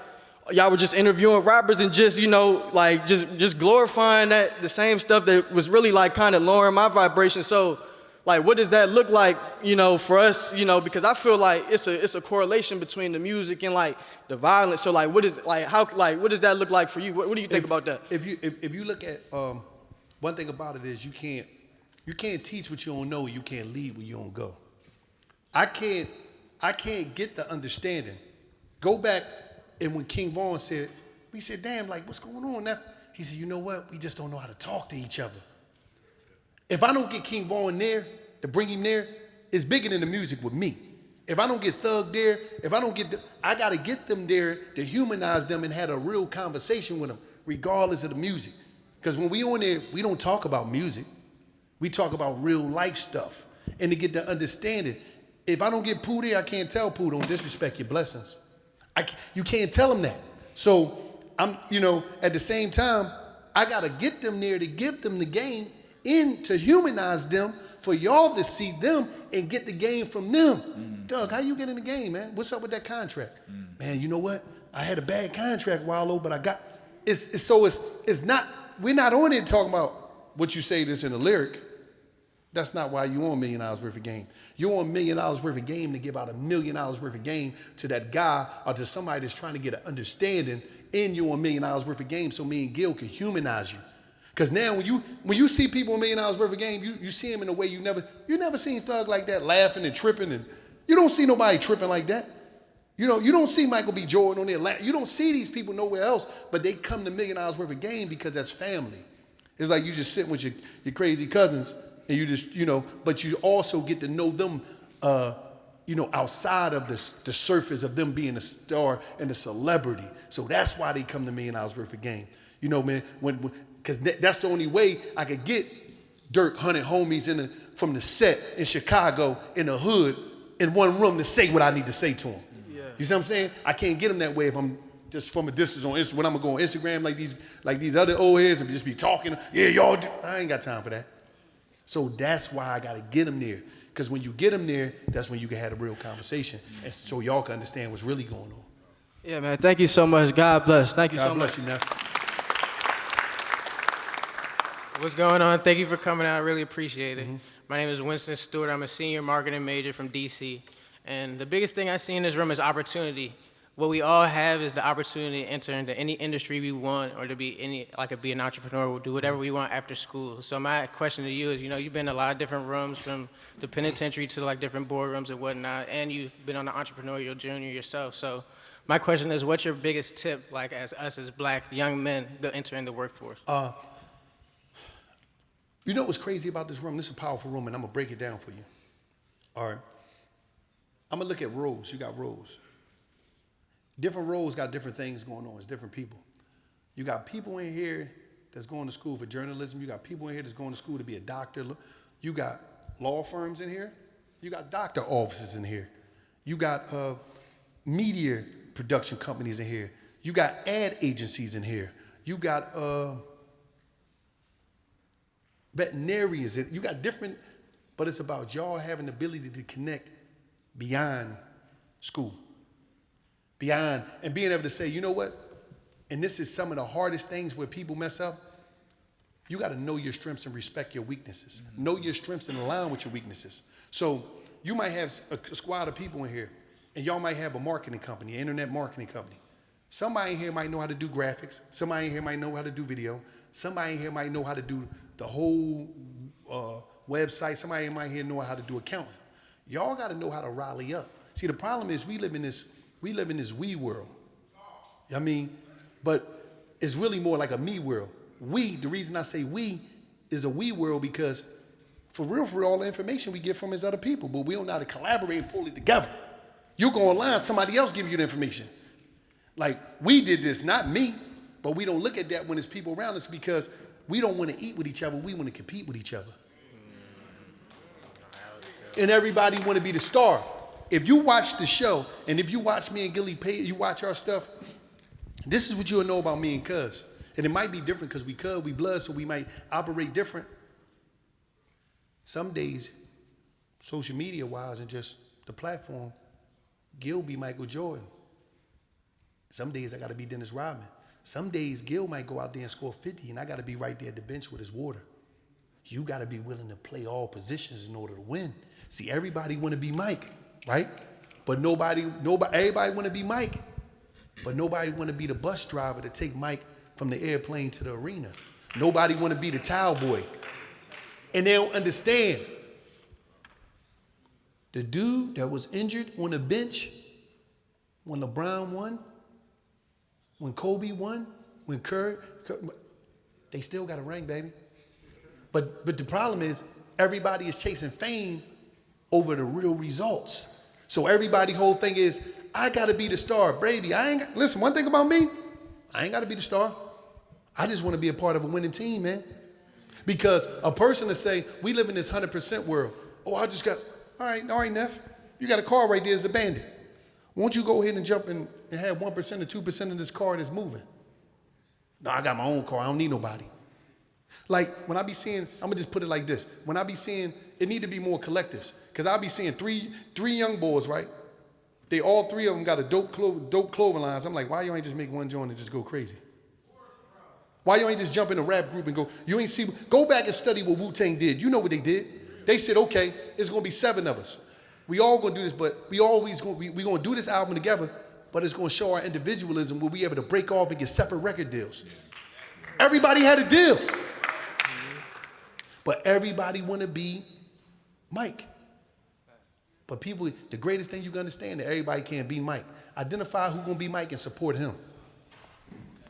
y'all were just interviewing rappers and just, just glorifying the same stuff that was really, like, kind of lowering my vibration. So, like, what does that look like, for us, because I feel like it's a correlation between the music and, like, the violence. So, like, what does that look like for you? What do you think about that? If you look at, one thing about it is you can't teach what you don't know, you can't lead where you don't go. I can't get the understanding. Go back, and when King Von said, we said, damn, like, what's going on? He said, you know what? We just don't know how to talk to each other. If I don't get King Von there, to bring him there, it's bigger than the music with me. If I don't get Thug there, I got to get them there to humanize them and have a real conversation with them, regardless of the music. Because when we on there, we don't talk about music. We talk about real life stuff. And to get the understanding, if I don't get Pooh there, I can't tell Pooh, don't disrespect your blessings. You can't tell him that. So I'm, at the same time, get them there to give them the game and to humanize them for y'all to see them and get the game from them. Doug, how you get in the game, man? What's up with that contract? Man, you know what? I had a bad contract, Wallo, but I got, it's not, we're not on it talking about what you say this in the lyric. That's not why you on $1 million worth of game. You on $1 million worth of game to give out $1 million worth of game to that guy or to somebody that's trying to get an understanding, and you on $1 million worth of game so me and Gil can humanize you. Because now when you see people $1 million worth of game, you see them in a way you never seen Thug like that, laughing and tripping, and you don't see nobody tripping like that. You don't see Michael B. Jordan on there laughing. You don't see these people nowhere else, but they come to $1 million worth of game because that's family. It's like you just sitting with your crazy cousins and you just, but you also get to know them, outside of the surface of them being a star and a celebrity. So that's why they come to $1 million worth of game. Man, because that's the only way I could get Dirk 100 homies from the set in Chicago in the hood in one room to say what I need to say to them. Yeah. You see what I'm saying? I can't get them that way if I'm just from a distance on Instagram. When I'm gonna go on Instagram like these other old heads and just be talking, yeah, y'all do. I ain't got time for that. So that's why I gotta get them there. Because when you get them there, that's when you can have a real conversation. And so y'all can understand what's really going on. Yeah, man. Thank you so much. God bless. Thank you so much. God bless you, man. What's going on? Thank you for coming out. I really appreciate it. My name is Winston Stewart. I'm a senior marketing major from DC. And the biggest thing I see in this room is opportunity. What we all have is the opportunity to enter into any industry we want, or to be be an entrepreneur. We'll do whatever we want after school. So my question to you is, you've been in a lot of different rooms, from the penitentiary to different boardrooms and whatnot, and you've been on the entrepreneurial journey yourself. So my question is, what's your biggest tip, as us as black young men to enter in the workforce? You know what's crazy about this room? This is a powerful room, and I'm gonna break it down for you. All right. I'm gonna look at roles. You got roles. Different roles got different things going on. It's different people. You got people in here that's going to school for journalism. You got people in here that's going to school to be a doctor. You got law firms in here. You got doctor offices in here. You got media production companies in here. You got ad agencies in here. You got veterinarians. You got different, but it's about y'all having the ability to connect beyond school. Beyond, and being able to say, you know what? And this is some of the hardest things where people mess up. You got to know your strengths and respect your weaknesses. Know your strengths and align with your weaknesses. So you might have a squad of people in here, and y'all might have a marketing company, an internet marketing company. Somebody in here might know how to do graphics. Somebody in here might know how to do video. Somebody in here might know how to do the whole website. Somebody in here know how to do accounting. Y'all got to know how to rally up. See, the problem is we live in this we world. But it's really more like a me world. The reason I say we is a we world because for real, all the information we get from is other people, but we don't know how to collaborate and pull it together. You go online, somebody else give you the information. Like, we did this, not me, but we don't look at that when there's people around us because we don't want to eat with each other, we want to compete with each other. And everybody want to be the star. If you watch the show, and if you watch me and Gilly Pay, you watch our stuff, this is what you'll know about me and Cuz. And it might be different because we blood, so we might operate different. Some days, social media-wise and just the platform, Gil be Michael Jordan. Some days I got to be Dennis Rodman. Some days Gil might go out there and score 50, and I got to be right there at the bench with his water. You got to be willing to play all positions in order to win. See, everybody want to be Mike. Right? But everybody want to be Mike, but nobody want to be the bus driver to take Mike from the airplane to the arena. Nobody want to be the towel boy. And they don't understand. The dude that was injured on the bench when LeBron won, when Kobe won, when Curry, they still got a ring, baby. But the problem is everybody is chasing fame over the real results. So everybody whole thing is, I gotta be the star, baby. Listen, one thing about me, I ain't gotta be the star. I just wanna be a part of a winning team, man. Because a person to say, we live in this 100% world. Oh, I just got, all right, Neff. You got a car right there as a bandit. Won't you go ahead and jump in and have 1% or 2% of this car that's moving? No, I got my own car. I don't need nobody. Like, when I be seeing, I'm going to just put it like this. When I be seeing, it need to be more collectives. Because I be seeing three young boys, right? They all three of them got a dope clothing lines. I'm like, why you ain't just make one joint and just go crazy? Why you ain't just jump in a rap group and go, go back and study what Wu-Tang did. You know what they did. They said, okay, it's going to be 7 of us. We all going to do this, but we going to do this album together, but it's going to show our individualism. We'll be able to break off and get separate record deals. Everybody had a deal. But everybody want to be Mike. But people, the greatest thing you can understand that everybody can't be Mike. Identify who's going to be Mike and support him.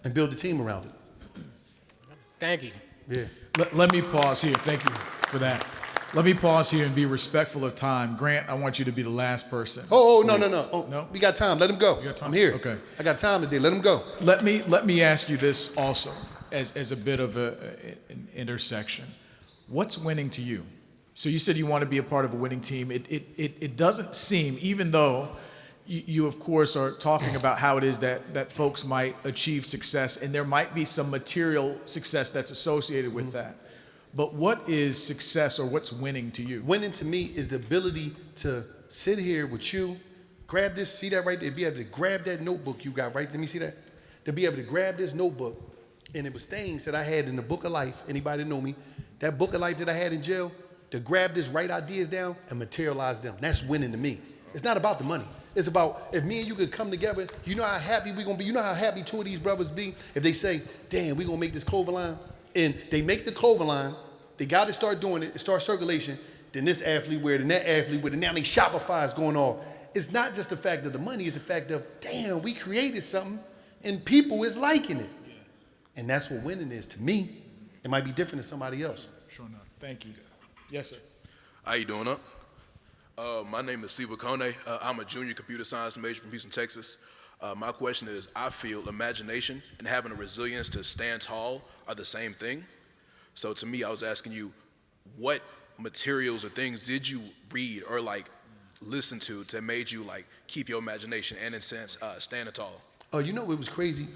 And build a team around it. Thank you. Yeah. Let me pause here. Thank you for that. Let me pause here and be respectful of time. Grant, I want you to be the last person. No. Oh, No? We got time. Let him go. You got time? I'm here. Okay. I got time today. Let him go. Let me ask you this also, as a bit of an intersection. What's winning to you? So you said you want to be a part of a winning team. It doesn't seem, even though you of course are talking about how it is that folks might achieve success, and there might be some material success that's associated with that. But what is success, or what's winning to you? Winning to me is the ability to sit here with you, grab this, see that right there, be able to grab that notebook you got, right? Let me see that. To be able to grab this notebook, and it was things that I had in the book of life, anybody that know me, that book of life that I had in jail, to grab this, write ideas down and materialize them. That's winning to me. It's not about the money. It's about if me and you could come together, you know how happy we gonna be, you know how happy 2 of these brothers be if they say, damn, we gonna make this clover line. And they make the clover line, they gotta start doing it, start circulation, then this athlete wear it and that athlete wear it, and now they Shopify is going off. It's not just the fact of the money, it's the fact of, damn, we created something and people is liking it. And that's what winning is to me. It might be different to somebody else. Sure enough. Thank you. Yes, sir. How you doing up? My name is Siva Kone. I'm a junior computer science major from Houston, Texas. My question is, I feel imagination and having a resilience to stand tall are the same thing. So to me, I was asking you, what materials or things did you read or like listen to made you like keep your imagination and in a sense standing tall? You know, it was crazy.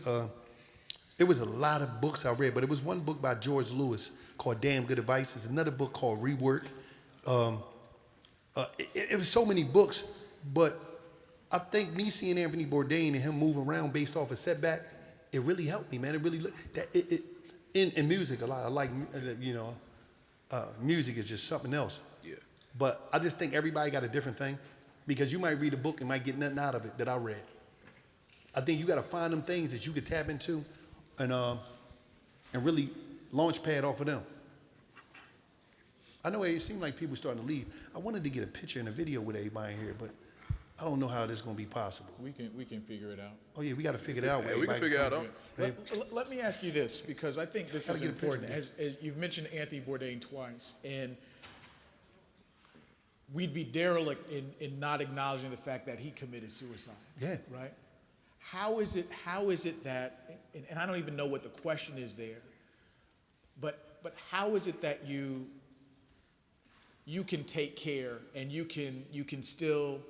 It was a lot of books I read, but it was one book by George Lewis called Damn Good Advice. There's another book called Rework. It was so many books, but I think me seeing Anthony Bourdain and him move around based off a setback, it really helped me, man. It really, in music a lot. I like, music is just something else. Yeah. But I just think everybody got a different thing because you might read a book and might get nothing out of it that I read. I think you got to find them things that you could tap into and really launch pad off of them. I know it seemed like people starting to leave. I wanted to get a picture and a video with everybody here, but I don't know how this is going to be possible. We can figure it out. Oh yeah, we got to figure it out. Yeah, we can figure it out. Let me ask you this, because I think this is important. As you've mentioned Anthony Bourdain twice, and we'd be derelict in not acknowledging the fact that he committed suicide. Yeah. Right? How is it that, and I don't even know what the question is there, but how is it that you can take care and you can still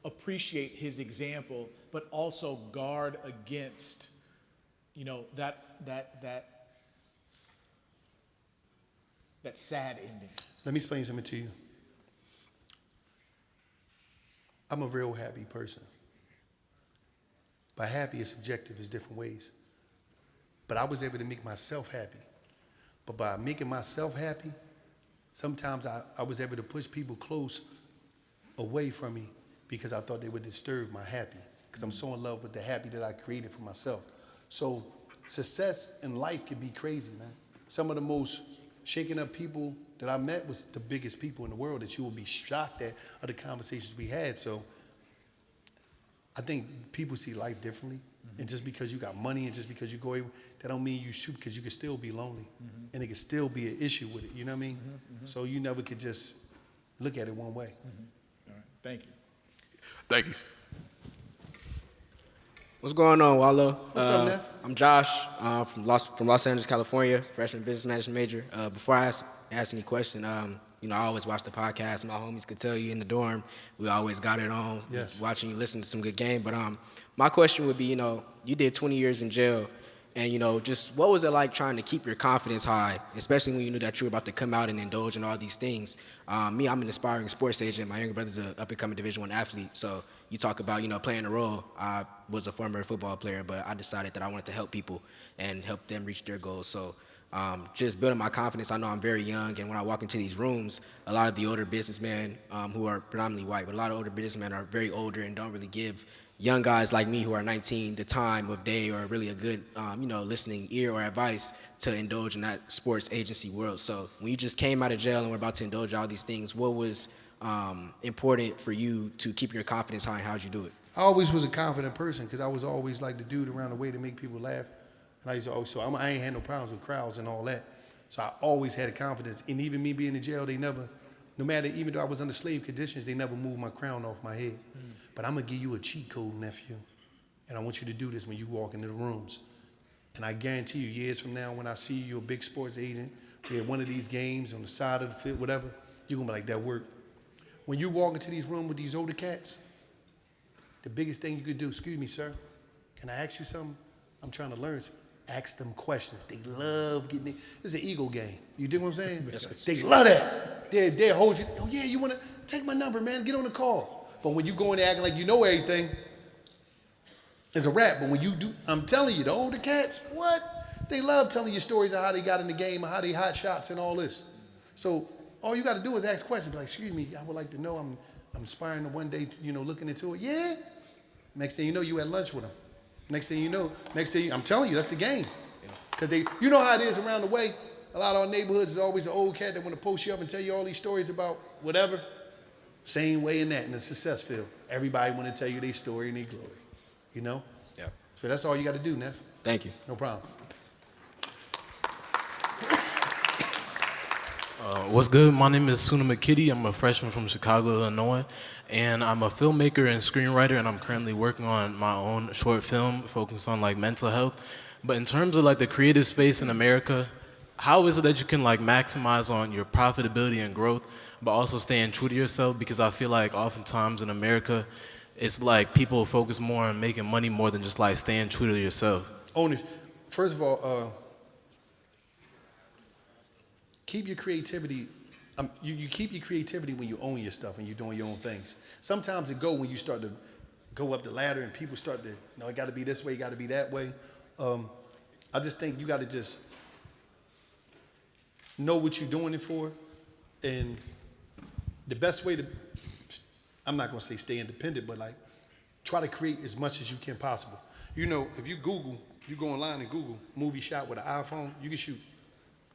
appreciate his example, but also guard against, that sad ending? Let me explain something to you. I'm a real happy person. By happy is subjective, it's different ways. But I was able to make myself happy. But by making myself happy, sometimes I was able to push people close away from me because I thought they would disturb my happy, because I'm so in love with the happy that I created for myself. So success in life can be crazy, man. Some of the most shaken up people that I met was the biggest people in the world that you will be shocked at of the conversations we had. So I think people see life differently. Mm-hmm. And just because you got money and just because you go away, that don't mean you shoot, because you can still be lonely. Mm-hmm. And it can still be an issue with it, you know what I mean? Mm-hmm. Mm-hmm. So you never could just look at it one way. Mm-hmm. All right, thank you. Thank you. What's going on, Wallo? What's up, Neff? I'm Josh from Los Angeles, California, freshman business management major. Before I ask any question, I always watch the podcast. My homies could tell you in the dorm, we always got it on, yes, watching you listen to some good game. But my question would be, you did 20 years in jail, And, just what was it like trying to keep your confidence high, especially when you knew that you were about to come out and indulge in all these things? Me, I'm an aspiring sports agent. My younger brother's an up-and-coming Division I athlete. So you talk about, playing a role. I was a former football player, but I decided that I wanted to help people and help them reach their goals. So just building my confidence. I know I'm very young, and when I walk into these rooms, a lot of the older businessmen who are predominantly white, but a lot of older businessmen are very older and don't really give young guys like me who are 19 the time of day or really a good, listening ear or advice to indulge in that sports agency world. So when you just came out of jail and were about to indulge all these things, what was important for you to keep your confidence high, and how'd you do it? I always was a confident person because I was always like the dude around the way to make people laugh. And I used to always, I ain't had no problems with crowds and all that. So I always had a confidence. And even me being in jail, they never, no matter, even though I was under slave conditions, they never moved my crown off my head. But I'm gonna give you a cheat code, nephew. And I want you to do this when you walk into the rooms. And I guarantee you, years from now, when I see you, a big sports agent, we at one of these games on the side of the field, whatever, you're gonna be like, that worked. When you walk into these rooms with these older cats, the biggest thing you could do, excuse me, sir, can I ask you something? I'm trying to learn something. Ask them questions. They love getting it. It's an ego game. You dig what I'm saying? Yes, sir. They love that. They'll hold you. Oh, yeah, you wanna take my number, man, get on the call. But when you go in there acting like you know everything, it's a wrap. But when you do, I'm telling you, the older cats, what? They love telling you stories of how they got in the game, or how they hot shots and all this. So all you got to do is ask questions. Be like, excuse me, I would like to know. I'm aspiring to one day, looking into it. Yeah. Next thing you know, you at lunch with them. Next thing you know, I'm telling you, that's the game. Because you know how it is around the way. A lot of our neighborhoods is always the old cat that want to post you up and tell you all these stories about whatever. Same way in that in the success field. Everybody want to tell you their story and their glory, Yeah. So that's all you got to do, Neff. Thank you. No problem. What's good? My name is Suna McKitty. I'm a freshman from Chicago, Illinois, and I'm a filmmaker and screenwriter, and I'm currently working on my own short film focused on mental health. But in terms of the creative space in America, how is it that you can maximize on your profitability and growth, but also staying true to yourself? Because I feel like oftentimes in America, it's people focus more on making money more than just staying true to yourself. First of all, keep your creativity. You keep your creativity when you own your stuff and you're doing your own things. Sometimes it go when you start to go up the ladder and people start to, it got to be this way, it got to be that way. I just think you got to just know what you're doing it for, and the best way to, I'm not going to say stay independent, but try to create as much as you can possible. If you go online and Google movie shot with an iPhone, you can shoot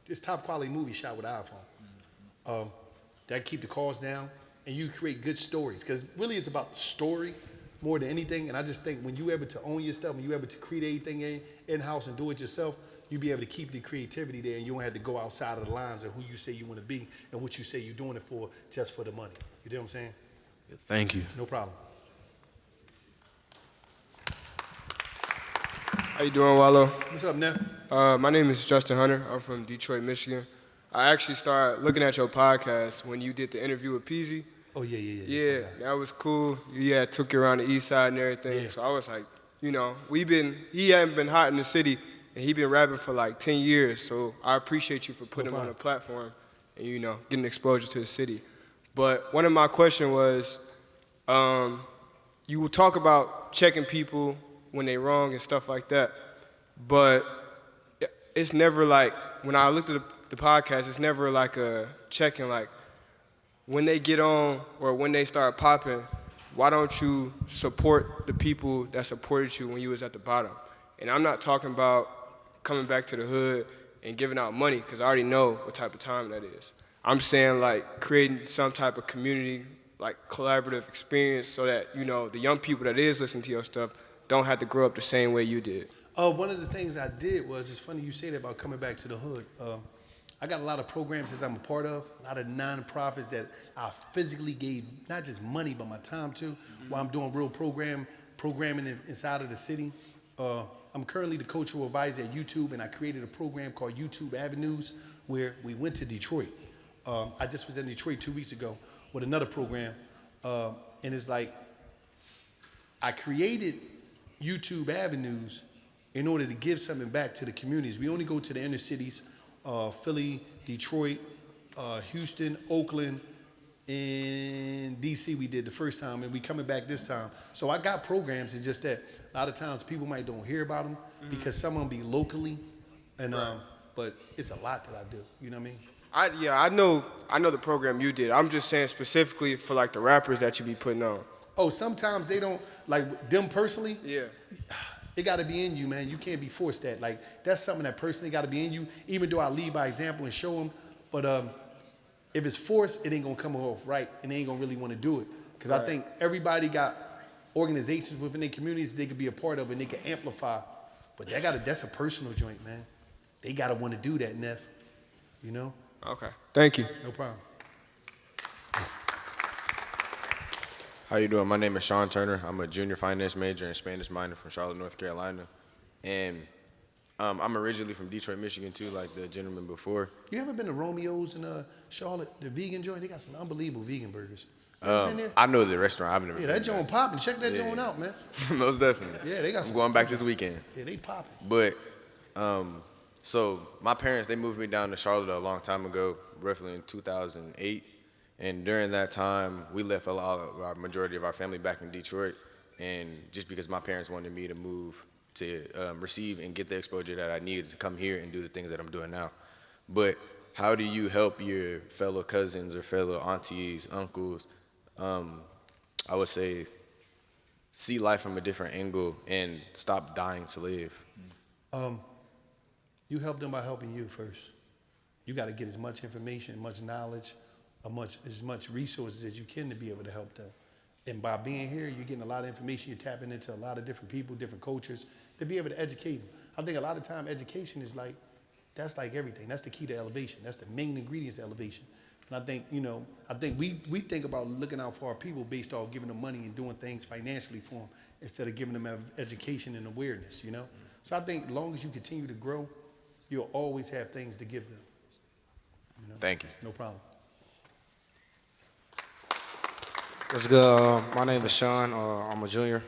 this top quality movie shot with an iPhone. That keep the costs down, and you create good stories, because really it's about the story more than anything. And I just think when you're able to own your stuff, when you're able to create anything in-house and do it yourself, you'll be able to keep the creativity there, and you don't have to go outside of the lines of who you say you want to be and what you say you're doing it for just for the money. You know what I'm saying? Thank you. No problem. How you doing, Wallo? What's up, Neff? My name is Justin Hunter. I'm from Detroit, Michigan. I actually started looking at your podcast when you did the interview with Peasy. Oh, yeah. Yeah, that was cool. Yeah, took you around the east side and everything. Yeah. So I was like, he hadn't been hot in the city, and he been rapping for 10 years. So I appreciate you for putting him on the platform and, getting exposure to the city. But one of my questions was, you will talk about checking people when they wrong and stuff like that. But it's never when I looked at the podcast, it's never a checking when they get on or when they start popping, why don't you support the people that supported you when you was at the bottom? And I'm not talking about coming back to the hood and giving out money, because I already know what type of time that is. I'm saying creating some type of community, collaborative experience, so that, the young people that is listening to your stuff don't have to grow up the same way you did. One of the things I did was, it's funny you say that about coming back to the hood. I got a lot of programs that I'm a part of, a lot of nonprofits that I physically gave not just money, but my time to, while I'm doing real programming inside of the city. I'm currently the cultural advisor at YouTube, and I created a program called YouTube Avenues, where we went to Detroit. I just was in Detroit 2 weeks ago with another program, and it's I created YouTube Avenues in order to give something back to the communities. We only go to the inner cities, Philly, Detroit, Houston, Oakland, and DC we did the first time, and we coming back this time. So I got programs, it's just that a lot of times people might don't hear about them because some of them be locally, and but it's a lot that I do, you know what I mean? I know the program you did. I'm just saying specifically for like the rappers that you be putting on. Oh, sometimes they don't, like them personally, Yeah. it gotta be in you, man. You can't be forced that. Like, that's something that personally gotta be in you, even though I lead by example and show them, but if it's forced, it ain't gonna come off right, and they ain't gonna really wanna do it. Because I think everybody got organizations within their communities they could be a part of and they can amplify, but that's a personal joint, man. They gotta wanna do that, Neff, you know? Okay, thank you. No problem. How you doing? My name is Sean Turner. I'm a junior finance major and Spanish minor from Charlotte, North Carolina. And I'm originally from Detroit, Michigan too, like the gentleman before. You ever been to Romeo's in Charlotte, the vegan joint? They got some unbelievable vegan burgers. You ever been there? I know the restaurant. I've never Yeah, been that joint popping. Check that joint out, man. Most definitely. Yeah, they got some. I'm going back this weekend. Yeah, they popping. But, so my parents, they moved me down to Charlotte a long time ago, roughly in 2008. And during that time, we left our majority of our family back in Detroit. And just because my parents wanted me to move to receive and get the exposure that I needed to come here and do the things that I'm doing now. But how do you help your fellow cousins or fellow aunties, uncles, I would say, see life from a different angle and stop dying to live? You help them by helping you first. You got to get as much information, much knowledge, as much resources as you can to be able to help them. And by being here, you're getting a lot of information. You're tapping into a lot of different people, different cultures, to be able to educate them. I think a lot of time education is that's like everything. That's the key to elevation. That's the main ingredients to elevation. And I think, we think about looking out for our people based off giving them money and doing things financially for them instead of giving them education and awareness, you know? So I think as long as you continue to grow, you'll always have things to give them. You know? Thank you. No problem. What's good? My name is Sean. I'm a junior.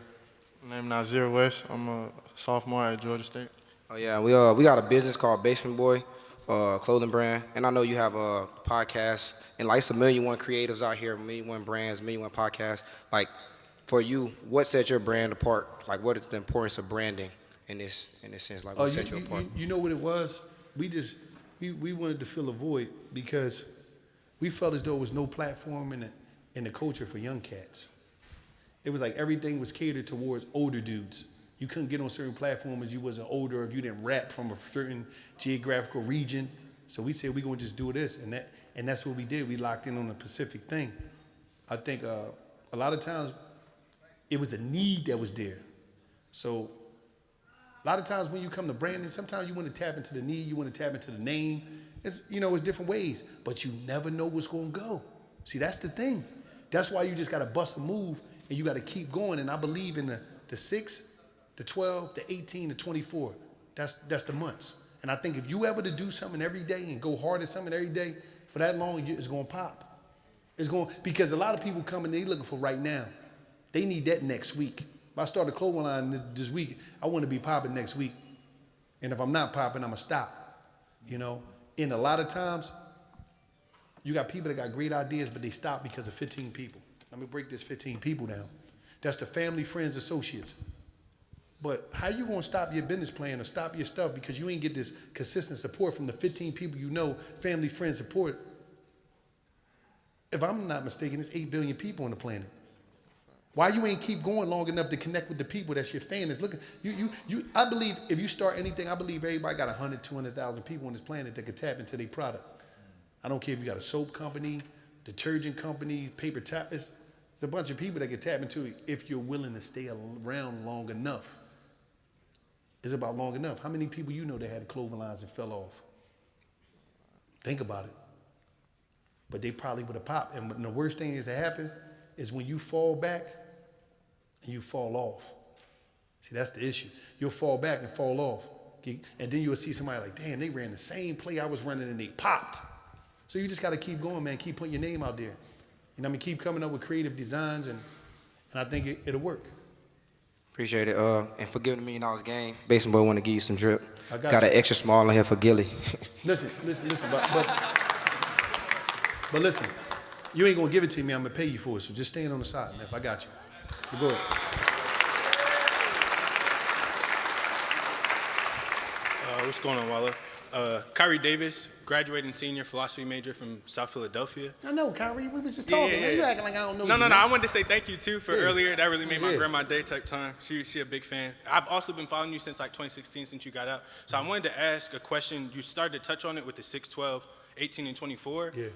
My name is Nazir West. I'm a sophomore at Georgia State. Oh yeah, we got a business called Basement Boy, clothing brand, and I know you have a podcast, and like it's 1,000,001 creatives out here, 1,000,001 brands, 1,000,001 podcasts. Like, for you, what sets your brand apart? Like, what is the importance of branding in this sense? Like, what sets you apart? You know what it was? We wanted to fill a void because we felt as though there was no platform in the culture for young cats. It was like everything was catered towards older dudes. You couldn't get on certain platforms if you wasn't older, or if you didn't rap from a certain geographical region. So we said we're gonna just do this, and that's what we did. We locked in on the Pacific thing. I think a lot of times it was a need that was there. So a lot of times when you come to branding, sometimes you want to tap into the need, you want to tap into the name. It's different ways, but you never know what's gonna go. See, that's the thing. That's why you just gotta bust a move and you gotta keep going. And I believe in the 6, the 12, the 18, the 24. That's the months. And I think if you ever to do something every day and go hard at something every day for that long, it's gonna pop. Because a lot of people come and they looking for right now. They need that next week. If I start a clothing line this week, I want to be popping next week. And if I'm not popping, I'm gonna stop. And a lot of times, you got people that got great ideas, but they stop because of 15 people. Let me break this 15 people down. That's the family, friends, associates. But how you gonna stop your business plan or stop your stuff because you ain't get this consistent support from the 15 people family, friends, support? If I'm not mistaken, it's 8 billion people on the planet. Why you ain't keep going long enough to connect with the people that's your fan is looking? I believe if you start anything, I believe everybody got 100, 200,000 people on this planet that could tap into their product. I don't care if you got a soap company, detergent company, paper towel. There's a bunch of people that can tap into it if you're willing to stay around long enough. It's about long enough. How many people you know that had clothing lines and fell off? Think about it. But they probably would have popped. And the worst thing is to happen is when you fall back and you fall off. See, that's the issue. You'll fall back and fall off. And then you'll see somebody like, damn, they ran the same play I was running and they popped. So you just got to keep going, man. Keep putting your name out there. Keep coming up with creative designs, and I think it'll work. Appreciate it. And for giving the $1 million game, Basement Boy want to give you some drip. I Got an extra small in here for Gilly. Listen, but listen, you ain't gonna give it to me. I'm gonna pay you for it. So just stand on the side, Neff. I got you. So go ahead. What's going on, Wallo? Kyrie Davis, graduating senior philosophy major from South Philadelphia. I know, Kyrie. We was just talking. Man. You acting like I don't know you. No. I wanted to say thank you too for earlier. That really made my Yeah. grandma day type time. She a big fan. I've also been following you since like 2016, since you got out. So I wanted to ask a question. You started to touch on it with the 6, 12, 18, and 24. Yeah.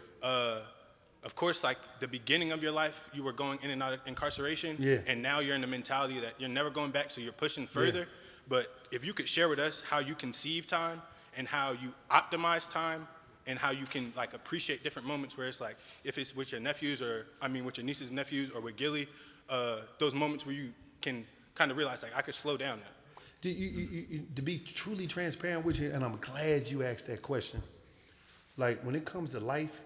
Of course, like the beginning of your life, you were going in and out of incarceration. Yeah. And now you're in the mentality that you're never going back, so you're pushing further. Yeah. But if you could share with us how you conceive time and how you optimize time and how you can like appreciate different moments where it's like, if it's with your nephews with your nieces and nephews or with Gilly, those moments where you can kind of realize like, I could slow down now. To be truly transparent with you, and I'm glad you asked that question. Like when it comes to life,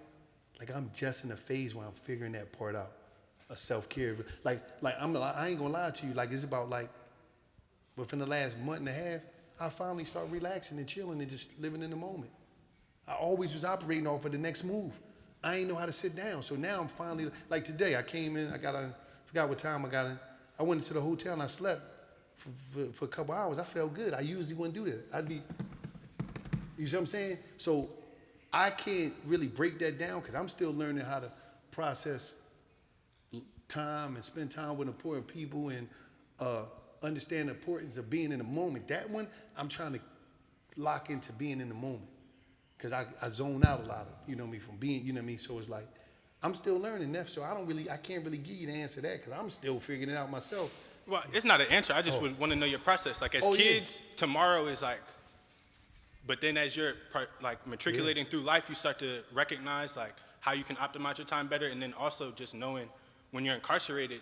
like I'm just in a phase where I'm figuring that part out, of self-care. I ain't gonna lie to you. Like it's about like, within the last month and a half, I finally start relaxing and chilling and just living in the moment. I always was operating off of the next move. I ain't know how to sit down. So now I'm finally, like today, I came in, forgot what time I got in. I went into the hotel and I slept for a couple hours. I felt good. I usually wouldn't do that. You see what I'm saying? So I can't really break that down because I'm still learning how to process time and spend time with important people and understand the importance of being in the moment. That one, I'm trying to lock into being in the moment because I zone out a lot of, from being, so it's like, I'm still learning, Neff, so I can't really give you the answer to that because I'm still figuring it out myself. Well, it's not an answer. I just would want to know your process. Like as kids, tomorrow is like, but then as you're like matriculating through life, you start to recognize like how you can optimize your time better. And then also just knowing when you're incarcerated,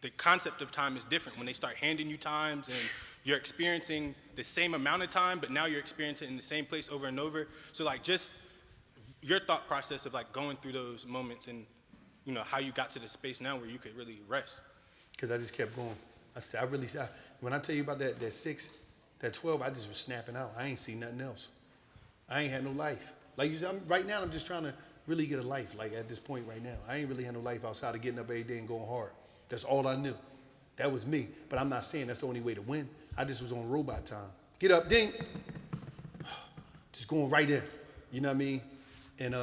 the concept of time is different. When they start handing you times and you're experiencing the same amount of time, but now you're experiencing it in the same place over and over. So like just your thought process of like going through those moments and how you got to the space now where you could really rest. Because I just kept going. When I tell you about that 6, that 12, I just was snapping out. I ain't seen nothing else. I ain't had no life. Like you said, right now I'm just trying to really get a life, like at this point right now. I ain't really had no life outside of getting up every day and going hard. That's all I knew. That was me. But I'm not saying that's the only way to win. I just was on robot time. Get up, ding. Just going right in. You know what I mean? And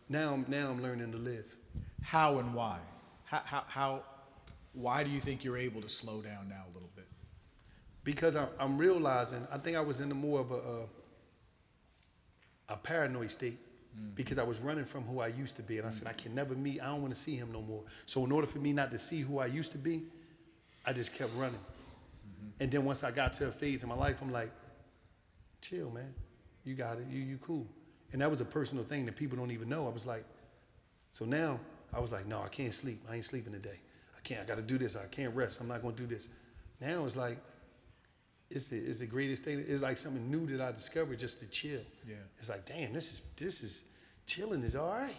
now I'm learning to live. How and why? Why do you think you're able to slow down now a little bit? Because I'm realizing, I think I was in more of a paranoid state because I was running from who I used to be. And I said, I can never meet, I don't want to see him no more. So in order for me not to see who I used to be, I just kept running. And then once I got to a phase in my life, I'm like, chill, man. You got it, you cool. And that was a personal thing that people don't even know. I was like, so now I was like, no, I can't sleep. I ain't sleeping today. I got to do this. I can't rest. I'm not going to do this. Now it's like, it's the greatest thing. It's like something new that I discovered just to chill. Yeah. It's like, damn, this is chilling is all right.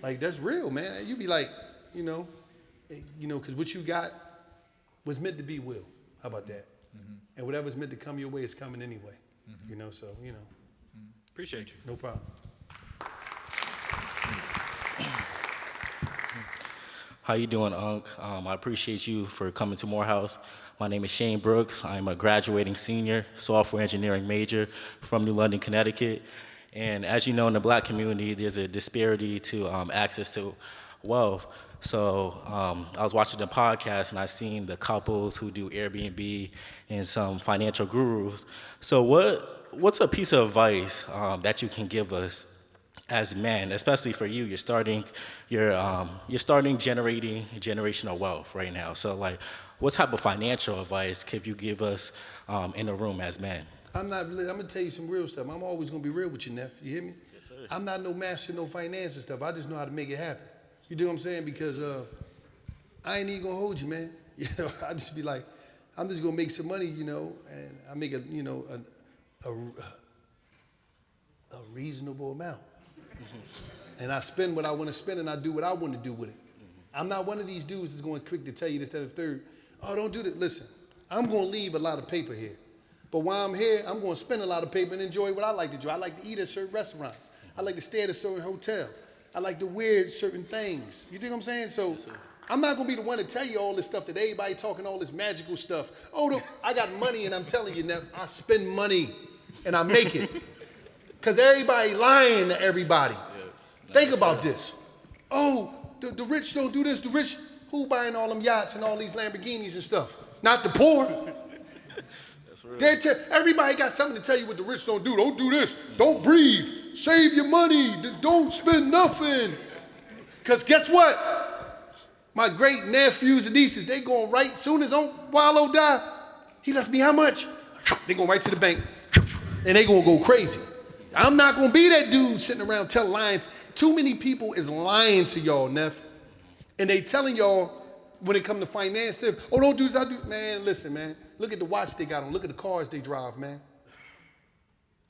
Like that's real, man. You be like, because what you got was meant to be will. How about that? And whatever's meant to come your way is coming anyway. Appreciate you. No problem. How you doing, Unc? I appreciate you for coming to Morehouse. My name is Shane Brooks. I'm a graduating senior software engineering major from New London, Connecticut. And as you know, in the black community, there's a disparity to access to wealth. So I was watching the podcast and I seen the couples who do Airbnb and some financial gurus. So what's a piece of advice that you can give us as men, especially for you? You're starting generating generational wealth right now. So like, what type of financial advice could you give us in the room as men? I'm gonna tell you some real stuff. I'm always gonna be real with you, Neff. You hear me? Yes, sir. I'm not no master, no finance and stuff. I just know how to make it happen. You do what I'm saying? Because I ain't even gonna hold you, man. I just be like, I'm just gonna make some money, and I make a reasonable amount. And I spend what I want to spend, and I do what I want to do with it. I'm not one of these dudes that's going quick to tell you this, that, or third. Oh, don't do that. Listen, I'm going to leave a lot of paper here. But while I'm here, I'm going to spend a lot of paper and enjoy what I like to do. I like to eat at certain restaurants. I like to stay at a certain hotel. I like to wear certain things. You think what I'm saying? So I'm not going to be the one to tell you all this stuff that everybody talking all this magical stuff. Oh, I got money and I'm telling you, Neff, I spend money and I make it. Because everybody lying to everybody. Think about this. Oh, the rich don't do this. The rich, who buying all them yachts and all these Lamborghinis and stuff? Not the poor. Everybody got something to tell you what the rich don't do. Don't do this. Don't breathe. Save your money. Don't spend nothing. Because guess what? My great nephews and nieces, they going right, soon as Wallo died, he left me how much? They going right to the bank. And they going to go crazy. I'm not going to be that dude sitting around telling lies. Too many people is lying to y'all, Neff. And they telling y'all when it come to finance stuff, oh, don't do this, I do. Man, listen, man. Look at the watch they got on. Look at the cars they drive, man.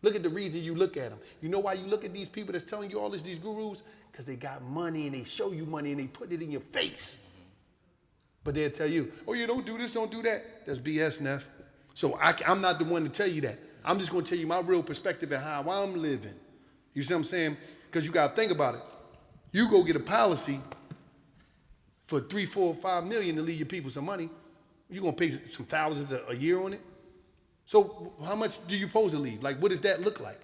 Look at the reason you look at them. You know why you look at these people that's telling you all this, these gurus? Because they got money and they show you money and they put it in your face. But they'll tell you, oh, yeah, don't do this, don't do that. That's BS, Neff. So I'm not the one to tell you that. I'm just going to tell you my real perspective and how I'm living. You see what I'm saying? Because you got to think about it. You go get a policy for 3, 4, 5 million to leave your people some money. You're going to pay some thousands a year on it. So how much do you supposed to leave? Like, what does that look like?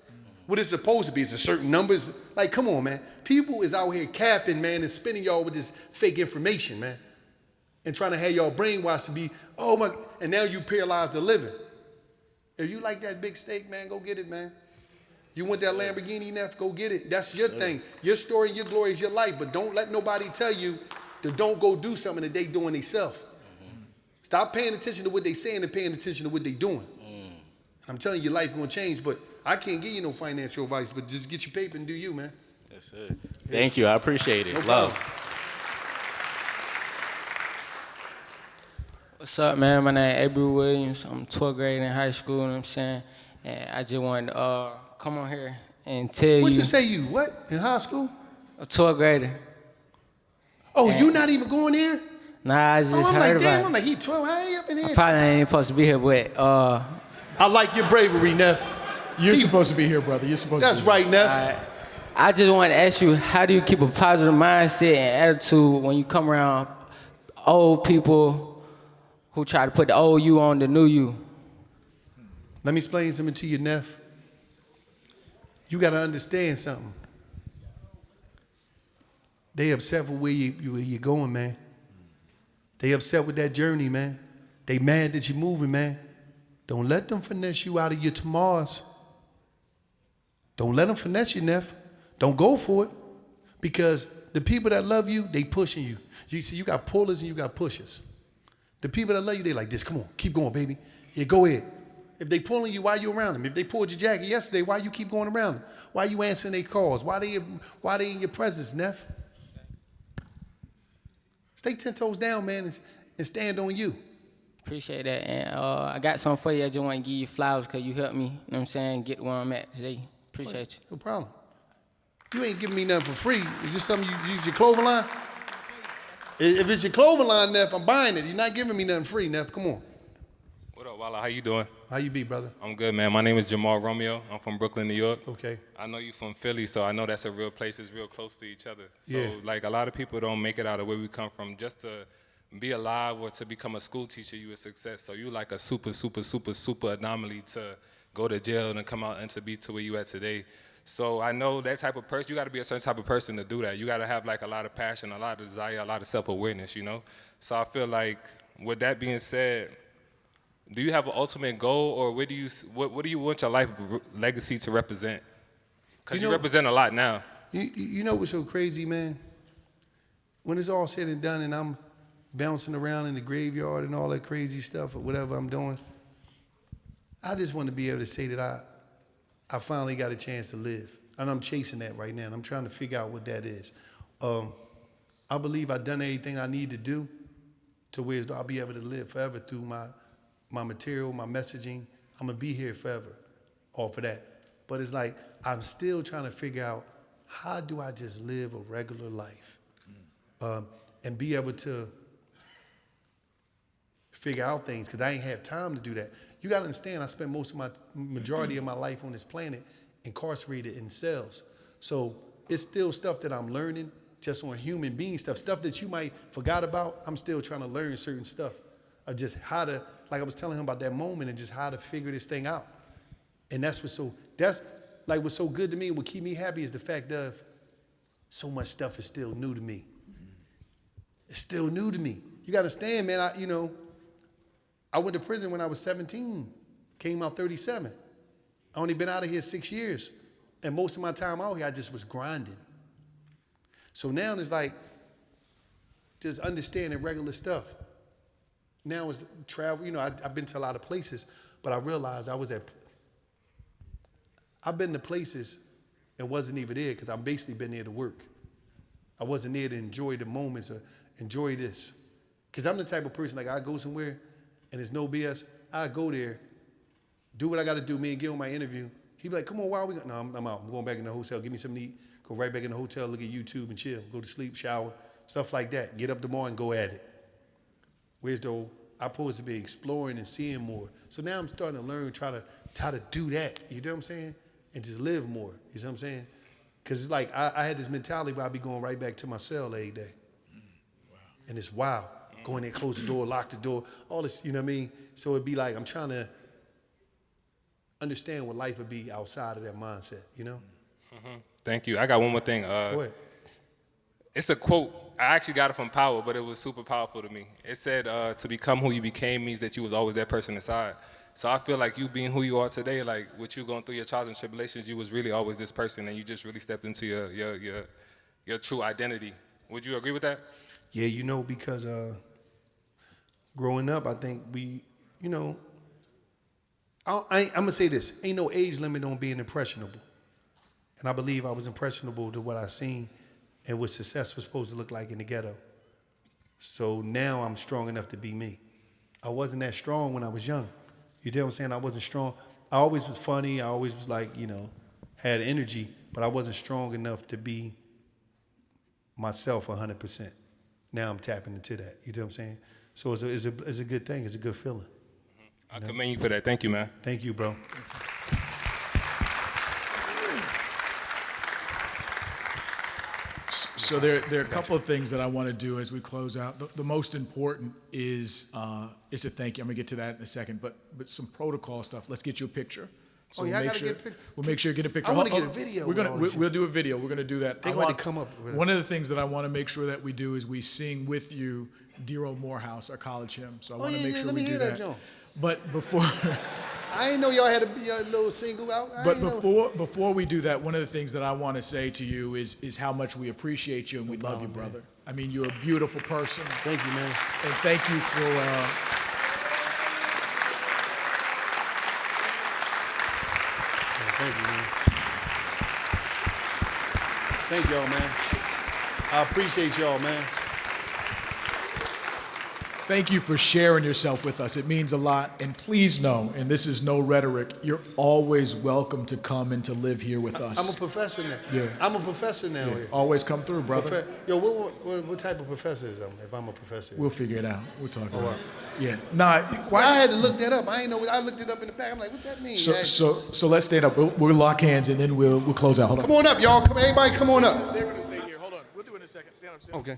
What is it supposed to be? Is it certain numbers? Like, come on, man. People is out here capping, man, and spinning y'all with this fake information, man. And trying to have y'all brainwashed to be, oh my, and now you paralyzed the living. If you like that big steak, man, go get it, man. You want that Lamborghini, Neff, go get it. That's your thing. Your story, your glory is your life, but don't let nobody tell you to don't go do something that they doing themselves. Stop paying attention to what they saying and paying attention to what they doing. I'm telling you, your life gonna change, but I can't give you no financial advice, but just get your paper and do you, man. That's it. Thank you, I appreciate it. No Love. problem. What's up, man? My name is Avery Williams. I'm 12th grade in high school, you know what I'm saying? And I just wanted to come on here and tell you. What'd you say you, what, in high school? A 12th grader. Oh, And you not even going there? Nah, I just I'm heard like, about damn, it. I'm like, he 12, I ain't up in here. I probably ain't supposed to be here, but I like your bravery, Neff. You're supposed to be here, brother. You're supposed That's to be here. right, Neff. I just wanted to ask you, how do you keep a positive mindset and attitude when you come around old people who try to put the old you on the new you? Let me explain something to you, Neff. You got to understand something. They upset for where you're going, man. They upset with that journey, man. They mad that you're moving, man. Don't let them finesse you out of your tomorrows. Don't let them finesse you, Neff. Don't go for it. Because the people that love you, they pushing you. You see, you got pullers and you got pushers. The people that love you, they like this. Come on, keep going, baby. Yeah, go ahead. If they pulling you, why you around them? If they pulled your jacket yesterday, why you keep going around them? Why you answering their calls? Why they in your presence, Neff? Stay 10 toes down, man, and stand on you. Appreciate that. And I got something for you. I just want to give you flowers because you helped me, you know what I'm saying, get where I'm at today. Appreciate you. No problem. You ain't giving me nothing for free. Is this something you use your clothing line? If it's your clothing line, Neff, I'm buying it. You're not giving me nothing free, Neff. Come on. What up, Wallo? How you doing? How you be, brother? I'm good, man. My name is Jamal Romeo. I'm from Brooklyn, New York. Okay. I know you from Philly, so I know that's a real place. It's real close to each other. So, Yeah. like, a lot of people don't make it out of where we come from. Just to be alive or to become a school teacher, you a success. So you like a super, super, super, super anomaly to go to jail and come out and to be to where you at today. So I know that type of person, you got to be a certain type of person to do that. You got to have like a lot of passion, a lot of desire, a lot of self-awareness, you know? So I feel like with that being said, do you have an ultimate goal, or what do you want your life legacy to represent? Because you represent a lot now. You know what's so crazy, man? When it's all said and done and I'm bouncing around in the graveyard and all that crazy stuff or whatever I'm doing, I just want to be able to say that I finally got a chance to live. And I'm chasing that right now. And I'm trying to figure out what that is. I believe I've done everything I need to do to where I'll be able to live forever through my material, my messaging. I'm going to be here forever off of that. But it's like I'm still trying to figure out, how do I just live a regular life? and be able to figure out things, because I ain't had time to do that. You gotta understand, I spent majority of my life on this planet incarcerated in cells. So it's still stuff that I'm learning just on human being stuff that you might forgot about. I'm still trying to learn certain stuff of just how to, like I was telling him about that moment, and just how to figure this thing out. And that's what's so good to me, what keep me happy is the fact of so much stuff is still new to me. It's still new to me. You gotta understand, man, I went to prison when I was 17, came out 37. I only been out of here 6 years. And most of my time out here, I just was grinding. So now it's like just understanding regular stuff. Now it's travel, I've been to a lot of places, but I realized I've been to places and wasn't even there because I've basically been there to work. I wasn't there to enjoy the moments or enjoy this. Because I'm the type of person, like I go somewhere and there's no BS, I go there, do what I got to do, me and Gil, my interview. He'd be like, come on, why are we going? No, I'm out. I'm going back in the hotel. Give me something to eat. Go right back in the hotel, look at YouTube and chill. Go to sleep, shower, stuff like that. Get up tomorrow and go at it. Whereas though I'm supposed to be exploring and seeing more. So now I'm starting to learn, try to do that. You know what I'm saying? And just live more. You know what I'm saying? Because it's like I had this mentality where I'd be going right back to my cell every day. Wow. And it's wild. Go in there, close the door, lock the door, all this, you know what I mean? So it'd be like I'm trying to understand what life would be outside of that mindset, you know? Mm-hmm. Thank you. I got one more thing. Go ahead. It's a quote. I actually got it from Power, but it was super powerful to me. It said, to become who you became means that you was always that person inside. So I feel like you being who you are today, like with you going through your trials and tribulations, you was really always this person, and you just really stepped into your true identity. Would you agree with that? Yeah, because growing up, I think I'm going to say this. Ain't no age limit on being impressionable. And I believe I was impressionable to what I seen and what success was supposed to look like in the ghetto. So now I'm strong enough to be me. I wasn't that strong when I was young. You know what I'm saying? I wasn't strong. I always was funny. I always was like, had energy, but I wasn't strong enough to be myself 100%. Now I'm tapping into that. You know what I'm saying? So it's a good thing. It's a good feeling. I commend you for that. Thank you, man. Thank you, bro. So there are a couple of things that I want to do as we close out. The most important is a thank you. I'm gonna get to that in a second, but some protocol stuff. Let's get you a picture. So I gotta get a picture. We'll make sure you get a picture. I want to get a video. We'll do a video. We're gonna do that. They're going to come up. One of the things that I want to make sure that we do is we sing with you "Dear Old Morehouse," our college hymn. So I want to make sure we do that. John. But before. I didn't know y'all had a little single out. But before we do that, one of the things that I want to say to you is how much we appreciate you and we love you, brother. Man. I mean, you're a beautiful person. Thank you, man. And thank you for. Thank you, man. Thank y'all, man. I appreciate y'all, man. Thank you for sharing yourself with us. It means a lot. And please know, and this is no rhetoric, you're always welcome to come and to live here with us. I'm a professor now. Yeah. I'm a professor now here. Always come through, brother. What type of professor is if I'm a professor? We'll figure it out. We'll talk about it. Yeah. I had to look that up. I didn't know. I looked it up in the back. I'm like, what that mean? So let's stand up. We'll lock hands and then we'll close out. Hold on. Come on up, y'all. Everybody come on up. They're going to stay here. Hold on. We'll do it in a second. Stand up. Okay.